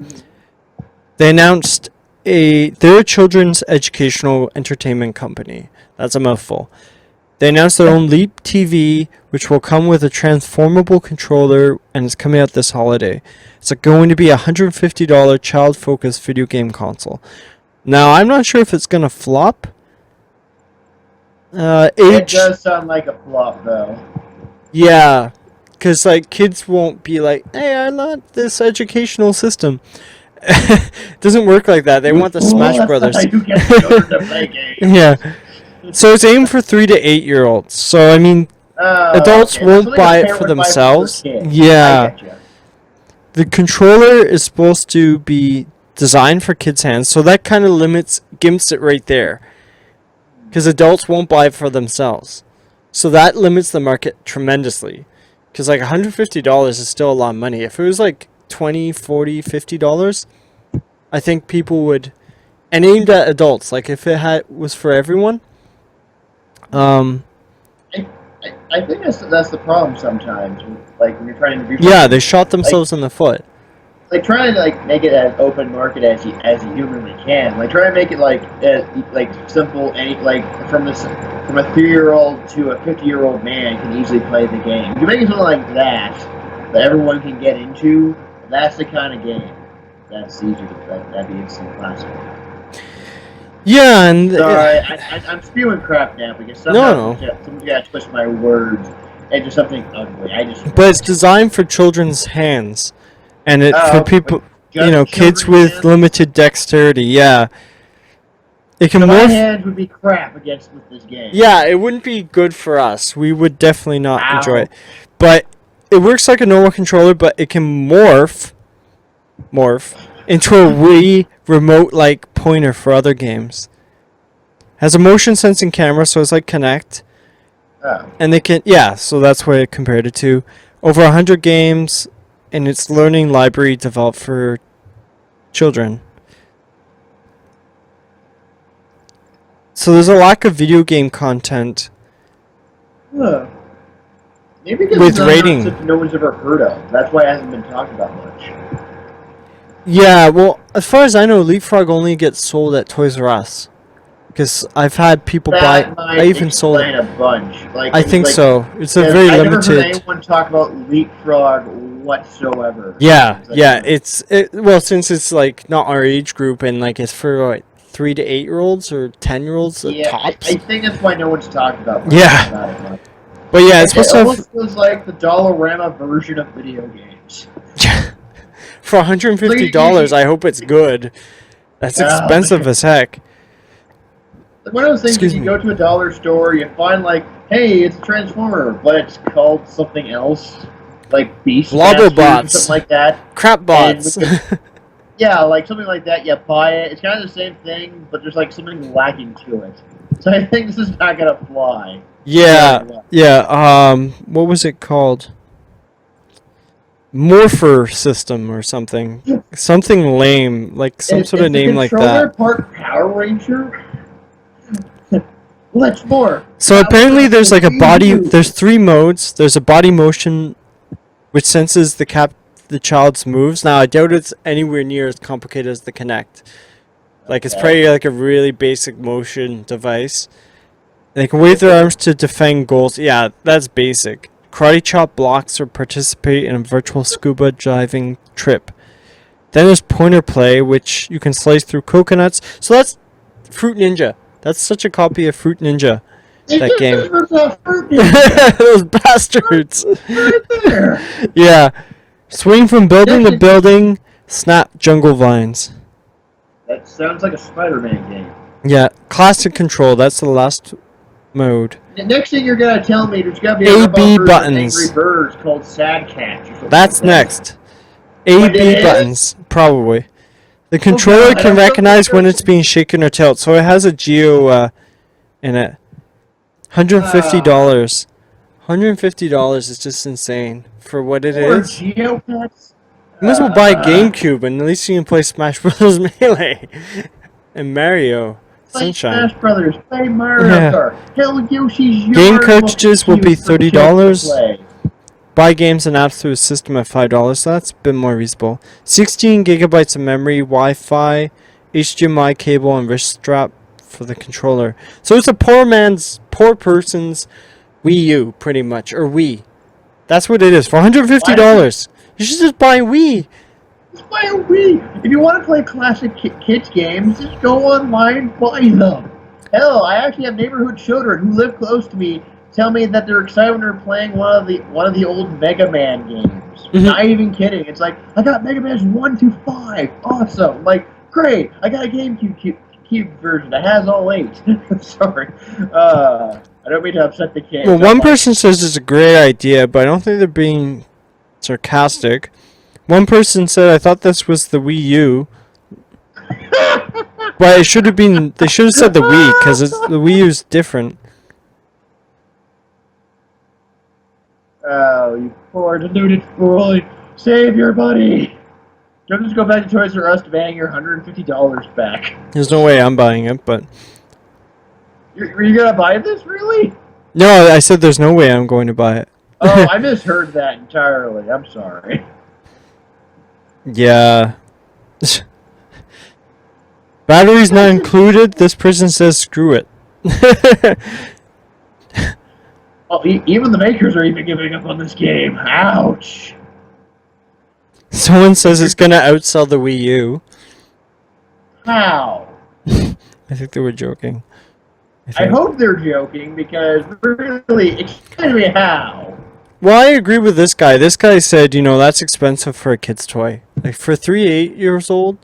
They announced they're a children's educational entertainment company. That's a mouthful. They announced their own Leap TV, which will come with a transformable controller, and it's coming out this holiday. It's going to be a $150 child-focused video game console. Now, I'm not sure if it's going to flop. It does sound like a flop, though. Yeah, because like kids won't be like, "Hey, I love this educational system." It doesn't work like that. They want the Smash Brothers. Yeah. So it's aimed for 3 to 8 year olds. So I mean, adults won't buy it for themselves. Yeah. The controller is supposed to be designed for kids' hands, so that kind of gimps it right there. Because adults won't buy it for themselves. So that limits the market tremendously. Because like $150 is still a lot of money. If it was like $20, $40, $50, I think people would... And aimed at adults. Like if it was for everyone. I think that's the problem sometimes. Like when you're trying to do... Yeah, they shot themselves in the foot. Like trying to like make it as open market as you humanly can. Like try to make it like simple, like from a 3-year-old to a 50-year-old man can easily play the game. If you make it something like that everyone can get into, that's the kind of game that's easier. That'd be instant classic. Yeah, and sorry, I'm spewing crap now because somehow somebody's got to twist my words into something ugly. But it's designed for children's hands. And it for people, kids with limited dexterity. Yeah, it can. So my hand would be crap with this game. Yeah, it wouldn't be good for us. We would definitely not enjoy it. But it works like a normal controller, but it can morph into a Wii remote-like pointer for other games. Has a motion sensing camera, so it's like Kinect. Oh. And they can, so that's what it compared it to. Over 100 games. And its learning library developed for children. So there's a lack of video game content. Maybe because with rating. No one's ever heard of. That's why it hasn't been talked about much. Yeah, well, as far as I know, Leapfrog only gets sold at Toys R Us. Because I've had people buy. I even sold it. A bunch. I think so. It's a very limited. I've never heard anyone talk about Leapfrog whatsoever. Yeah. Well, since it's like not our age group and like it's for like 3 to 8 year olds or 10-year-olds tops. I think that's why no one's talked about. Yeah. But yeah, it's supposed to almost feels like the Dollarama version of video games. For $150, I hope it's good. That's expensive as heck. Like one of those things, you go to a dollar store, you find like, hey, it's a Transformer, but it's called something else, like Beast Blobobots, something like that. Crapbots. Yeah, like something like that. You buy it. It's kind of the same thing, but there's like something lacking to it. So I think this is not gonna fly. Yeah. What was it called? Morpher system or something. Something lame, like some sort of name like that. Part Power Ranger. Let's more. So apparently there's like a body. There's 3 modes. There's a body motion, which senses the child's moves. Now I doubt it's anywhere near as complicated as the Kinect. Like it's probably like a really basic motion device. They can wave their arms to defend goals. Yeah, that's basic. karate chop blocks or participate in a virtual scuba diving trip. Then there's pointer play, which you can slice through coconuts. So that's Fruit Ninja. That's such a copy of Fruit Ninja. That game. Those bastards. Right there. Yeah. Swing from building to building. Snap jungle vines. That sounds like a Spider-Man game. Yeah. Classic control. That's the last mode. The next thing you're gonna tell me, there's gotta be A-B a buttons. Angry Birds called Sad Catch or something. That's like next. What A-B it is? buttons. Probably. The controller God, can I'm so recognize when it's confused. being shaken or tilted. So it has a geo in it. $150. $150 is just insane for what it Or is. Geopets. You might as well buy a GameCube and at least you can play Smash Bros. Melee and Mario Play Sunshine. Smash Brothers. Play Mario Yeah. Kart. Hell, Yoshi's Yard. Game will cartridges will be cute for kids $30. to play. Buy games and apps through a system at $5, so that's a bit more reasonable. 16 gigabytes of memory, Wi-Fi, HDMI cable, and wrist strap for the controller. So it's a poor person's Wii U, pretty much, or Wii. That's what it is for $150. You should just buy Wii. Just buy a Wii. If you want to play classic kids games, just go online and buy them. Hell, I actually have neighborhood children who live close to me tell me that they're excited when they're playing one of the old Mega Man games. Mhm. Not even kidding. It's like, I got Mega Man's 1 to 5. Awesome. Like, great. I got a GameCube cube version that has all 8. Sorry. I don't mean to upset the kids. Well, one person says it's a great idea, but I don't think they're being sarcastic. One person said, I thought this was the Wii U. But it should have been, they should have said the Wii, because the Wii U's different. Oh, you poor deluded fool. Save your buddy. Don't just go back to Toys R Us to bang your $150 back. There's no way I'm buying it, but... Are you gonna buy this, really? No, I said there's no way I'm going to buy it. Oh, I misheard that entirely. I'm sorry. Yeah. Batteries not included. This person says screw it. Oh, even the makers are even giving up on this game. Ouch. Someone says it's gonna outsell the Wii U. How? I think they were joking. I hope they're joking because really, explain to me how. Well, I agree with this guy. This guy said, you know, that's expensive for a kid's toy. Like for 8-year-old,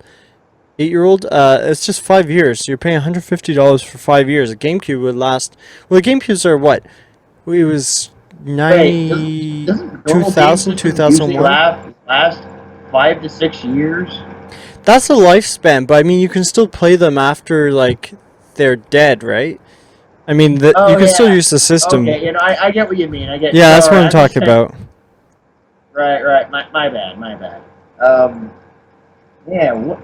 it's just 5 years. So you're paying $150 for 5 years. A GameCube would last. Well, the GameCubes are what? It was 90, Doesn't normal 2000, games usually 2001. last 5 to 6 years? That's the lifespan, but I mean, you can still play them after like they're dead, right? I mean, you can still use the system. Okay, you know, I get what you mean. I get. Yeah, that's what sorry, I'm talking about. Right. My bad. Yeah. What?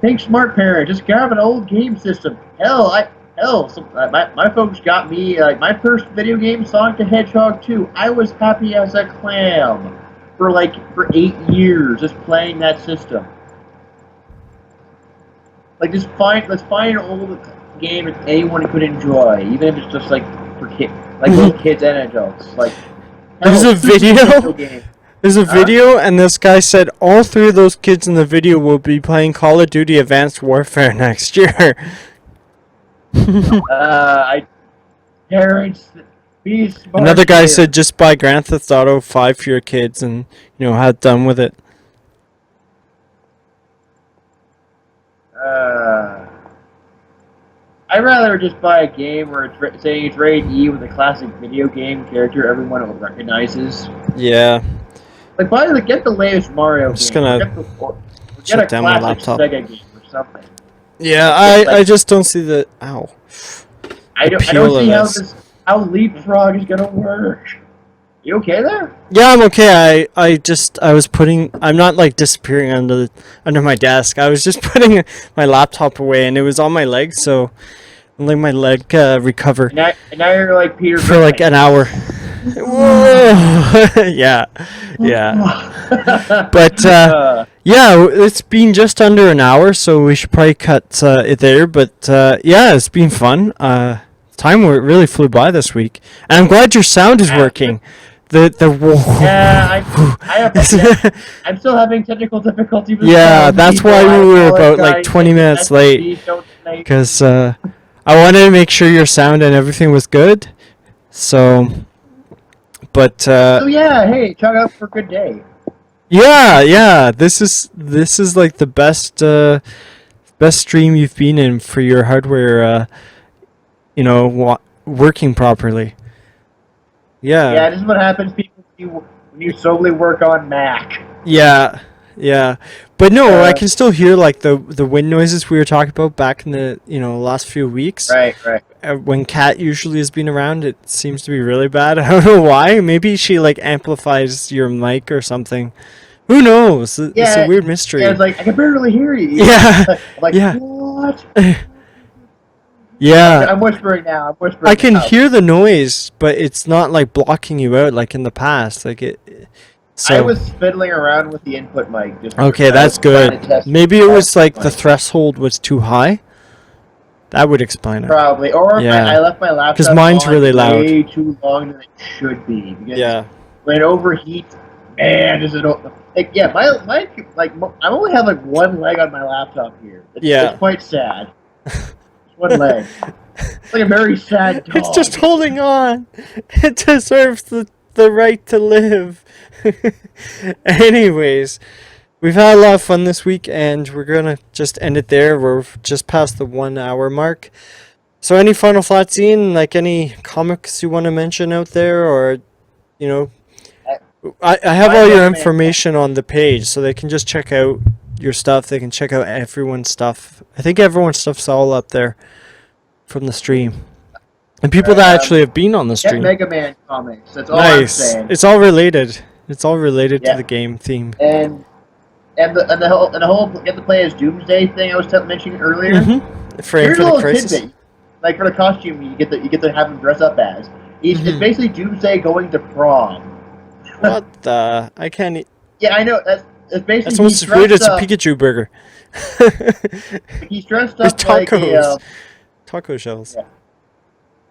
Think smart parent. Just grab an old game system. My folks got me my first video game, Sonic the Hedgehog 2. I was happy as a clam for 8 years just playing that system. Like, let's find an old game that anyone could enjoy, even if it's just for kids, both kids and adults. There's a video. Game. There's a video, and this guy said all 3 of those kids in the video will be playing Call of Duty Advanced Warfare next year. Parents, be smart. Another guy said just buy Grand Theft Auto 5 for your kids and, have done with it. I'd rather just buy a game where it's saying it's rated E with a classic video game character everyone recognizes. Yeah. Get the latest Mario I'm just game. gonna Get a shut down my classic laptop. Sega game or something. Yeah, I just don't see the I don't appeal see of how Leapfrog is gonna work. You okay there? Yeah, I'm okay. I was putting. I'm not disappearing under my desk. I was just putting my laptop away, and it was on my leg, so I'm letting my leg recover And now you're Peter for an hour. Whoa! yeah. But yeah, it's been just under an hour, so we should probably cut it there. But yeah, it's been fun. Time really flew by this week, and I'm glad your sound is working. I'm still having technical difficulties. Yeah, that's why we were about like 20 minutes late, because I wanted to make sure your sound and everything was good. So, but so yeah, hey, chalk up for a good day. yeah, this is like the best stream you've been in for your hardware, working properly. Yeah, this is what happens, people, when you solely work on Mac. Yeah, but no, I can still hear like the wind noises we were talking about back in the last few weeks. Right. When Kat usually has been around, it seems to be really bad. I don't know why. Maybe she like amplifies your mic or something. Who knows? It's a weird mystery. Yeah, it's like I can barely hear you. Yeah, I'm like, yeah. What? Yeah. I'm whispering now. I can hear the noise, but it's not like blocking you out like in the past. Like it. So. I was fiddling around with the input mic. Okay, that's good. Maybe it was like the threshold was too high. That would explain it. Probably, or I left my laptop because mine's really loud. Way too long than it should be. Because when it overheats, man, does it like my like I only have like one leg on my laptop here. It's quite sad. One leg. It's like a very sad dog. It's just holding on. It deserves the right to live. Anyways, we've had a lot of fun this week, and we're gonna just end it there. We're just past the 1 hour mark. So any final thoughts, Ian? Like any comics you want to mention out there, or I have all your information on the page, so they can just check out your stuff. They can check out everyone's stuff. I think everyone's stuff's all up there from the stream. And people that actually have been on the stream. Get Mega Man comics. That's all I'm saying. It's all related. It's all related to the game theme. And the whole get to play as Doomsday thing I was mentioning earlier. Mm-hmm. For Here's a little Crisis. tidbit. Like for the costume, you get to have him dress up as. It's basically Doomsday going to prom. What the? I can't. Yeah, I know. That's basically. That's almost as weird as a Pikachu burger. He's dressed up tacos. like taco shells. Yeah.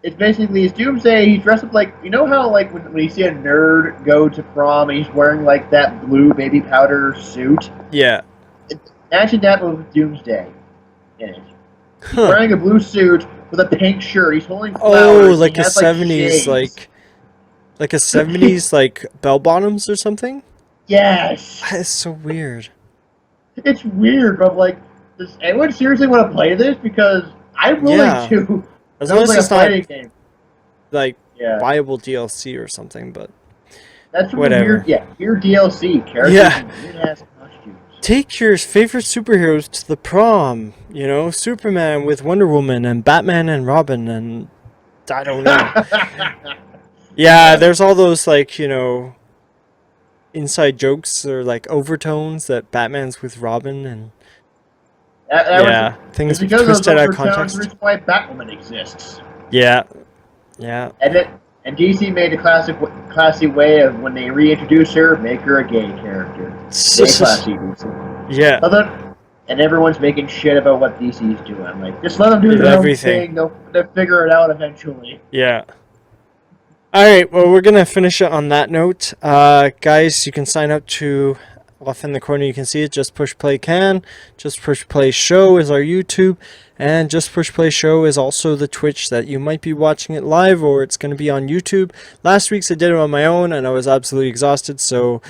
It's basically Doomsday. He's dressed up like how like when you see a nerd go to prom and he's wearing like that blue baby powder suit. Yeah. Imagine that with Doomsday in it. He's wearing a blue suit with a pink shirt. He's holding flowers. Oh, like a 70s, like a 70s, like bell bottoms or something? Yes. That is so weird. It's weird, but like, does anyone seriously want to play this? Because I'm willing to. As long as it's not game. Like viable DLC or something, but that's whatever. Weird DLC characters. Yeah. Take your favorite superheroes to the prom. Superman with Wonder Woman and Batman and Robin and I don't know. Yeah, there's all those like inside jokes or like overtones that Batman's with Robin and things twisted out of context. That's why Batwoman exists. Yeah. And DC made a classy way of when they reintroduce her, make her a gay character. Classy, DC. Yeah. And everyone's making shit about what DC's doing. I'm like, just let them do their own thing. They'll figure it out eventually. Yeah. Alright, well, we're going to finish it on that note. Guys, you can sign up to, off in the corner you can see it, Just Push Play Can. Just Push Play Show is our YouTube. And Just Push Play Show is also the Twitch that you might be watching it live, or it's going to be on YouTube. Last week's I did it on my own, and I was absolutely exhausted, so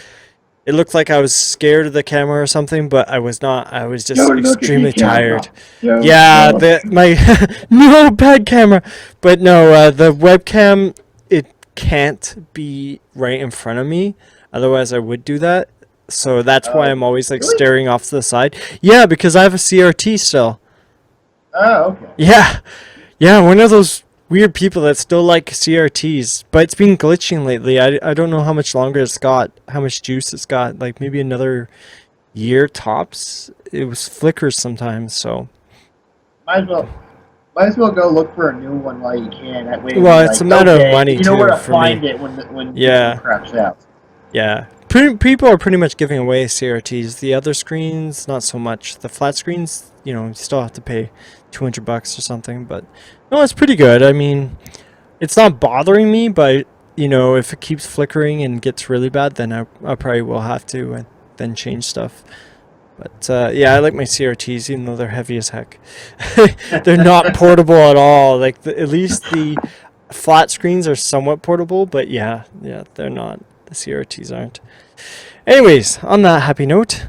it looked like I was scared of the camera or something, but I was not. I was just extremely tired. Yeah, no, bad camera. But no, the webcam, it can't be right in front of me. Otherwise, I would do that. So that's why I'm always like staring off to the side. Yeah, because I have a CRT still. Oh, okay. Yeah, one of those weird people that still like CRTs, but it's been glitching lately. I don't know how much longer it's got, how much juice it's got, like maybe another year tops. It was flickers sometimes, so. Might as well go look for a new one while you can. That way. Well, it's a matter of money too. You know where to for find me. it when it craps out. Yeah, people are pretty much giving away CRTs. The other screens, not so much. The flat screens, you still have to pay $200 or something. But no, it's pretty good. I mean, it's not bothering me, but if it keeps flickering and gets really bad, then I probably will have to and then change stuff. But yeah, I like my CRTs, even though they're heavy as heck. They're not portable at all. Like at least the flat screens are somewhat portable, but yeah, they're not. The CRTs aren't. Anyways, on that happy note,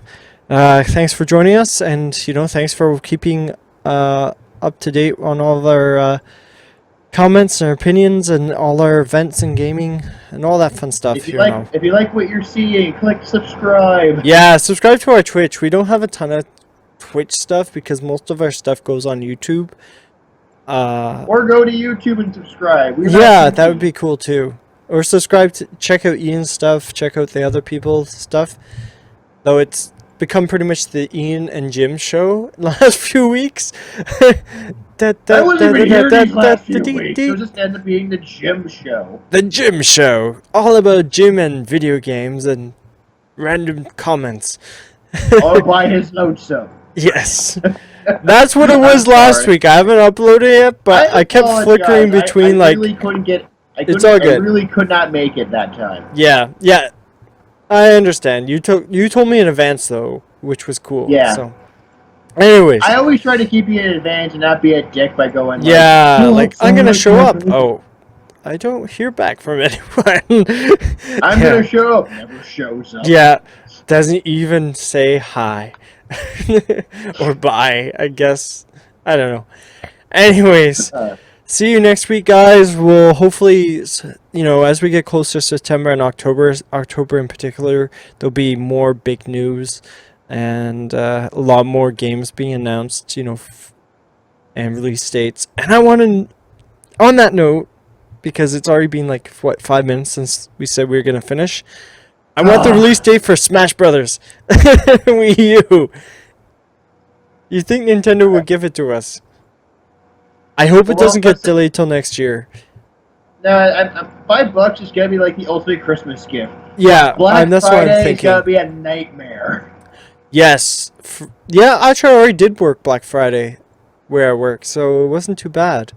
thanks for joining us, and thanks for keeping up to date on all of our comments and opinions and all our events and gaming and all that fun stuff. If you like what you're seeing, click subscribe. Yeah, subscribe to our Twitch. We don't have a ton of Twitch stuff because most of our stuff goes on YouTube. Or go to YouTube and subscribe. Yeah, that would be cool too. Or subscribe to check out Ian's stuff, check out the other people's stuff. Though it's become pretty much the Ian and Jim show last few weeks. I wasn't even here these last few weeks. It just ended up being the Jim show. The Jim show. All about Jim and video games and random comments. Or by his lonesome. Yes. That's what it was last week. I haven't uploaded it yet, but I kept flickering between I really couldn't get... It's all good. I really could not make it that time. Yeah. I understand. You told me in advance though, which was cool. Yeah. So, anyways, I always try to keep you in advance and not be a dick by going. I'm gonna show up. Oh, I don't hear back from anyone. I'm gonna show up. Never shows up. Yeah, doesn't even say hi or bye. I guess I don't know. Anyways. See you next week, guys. We'll hopefully, as we get closer to September and October in particular, there'll be more big news and a lot more games being announced, and release dates. And I want to, on that note, because it's already been 5 minutes since we said we were going to finish, I want the release date for Smash Brothers Wii U. You think Nintendo would give it to us? I hope it doesn't get delayed till next year. No, $5 is gonna be like the ultimate Christmas gift. Yeah, that's what I'm thinking. It's gonna be a nightmare. Yes, yeah. Actually, I already did work Black Friday, where I work, so it wasn't too bad.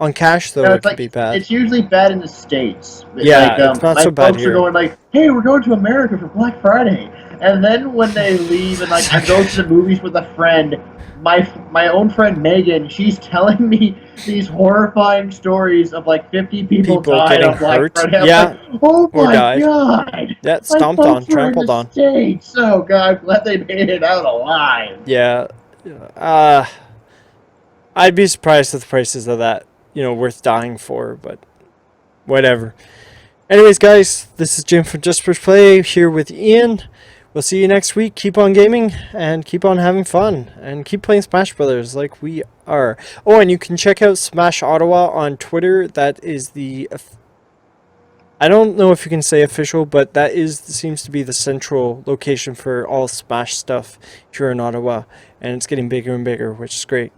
On cash though, it could be bad. It's usually bad in the States. Yeah, it's not so bad here. My folks are going "Hey, we're going to America for Black Friday," and then when they leave and I go to the movies with a friend. My own friend Megan, she's telling me these horrifying stories of 50 people died on Black Friday. Yeah. Oh my god! Yeah, stomped on, trampled on. States. Oh god, I'm glad they made it out alive. Yeah. I'd be surprised if the prices of that, worth dying for, but whatever. Anyways, guys, this is Jim from Just Push Play here with Ian. We'll see you next week. Keep on gaming and keep on having fun and keep playing Smash Brothers like we are. Oh, and you can check out Smash Ottawa on Twitter. That is I don't know if you can say official, but that seems to be the central location for all Smash stuff here in Ottawa, and it's getting bigger and bigger, which is great.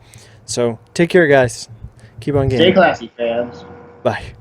So take care, guys. Keep on gaming. Stay classy, fans. Bye.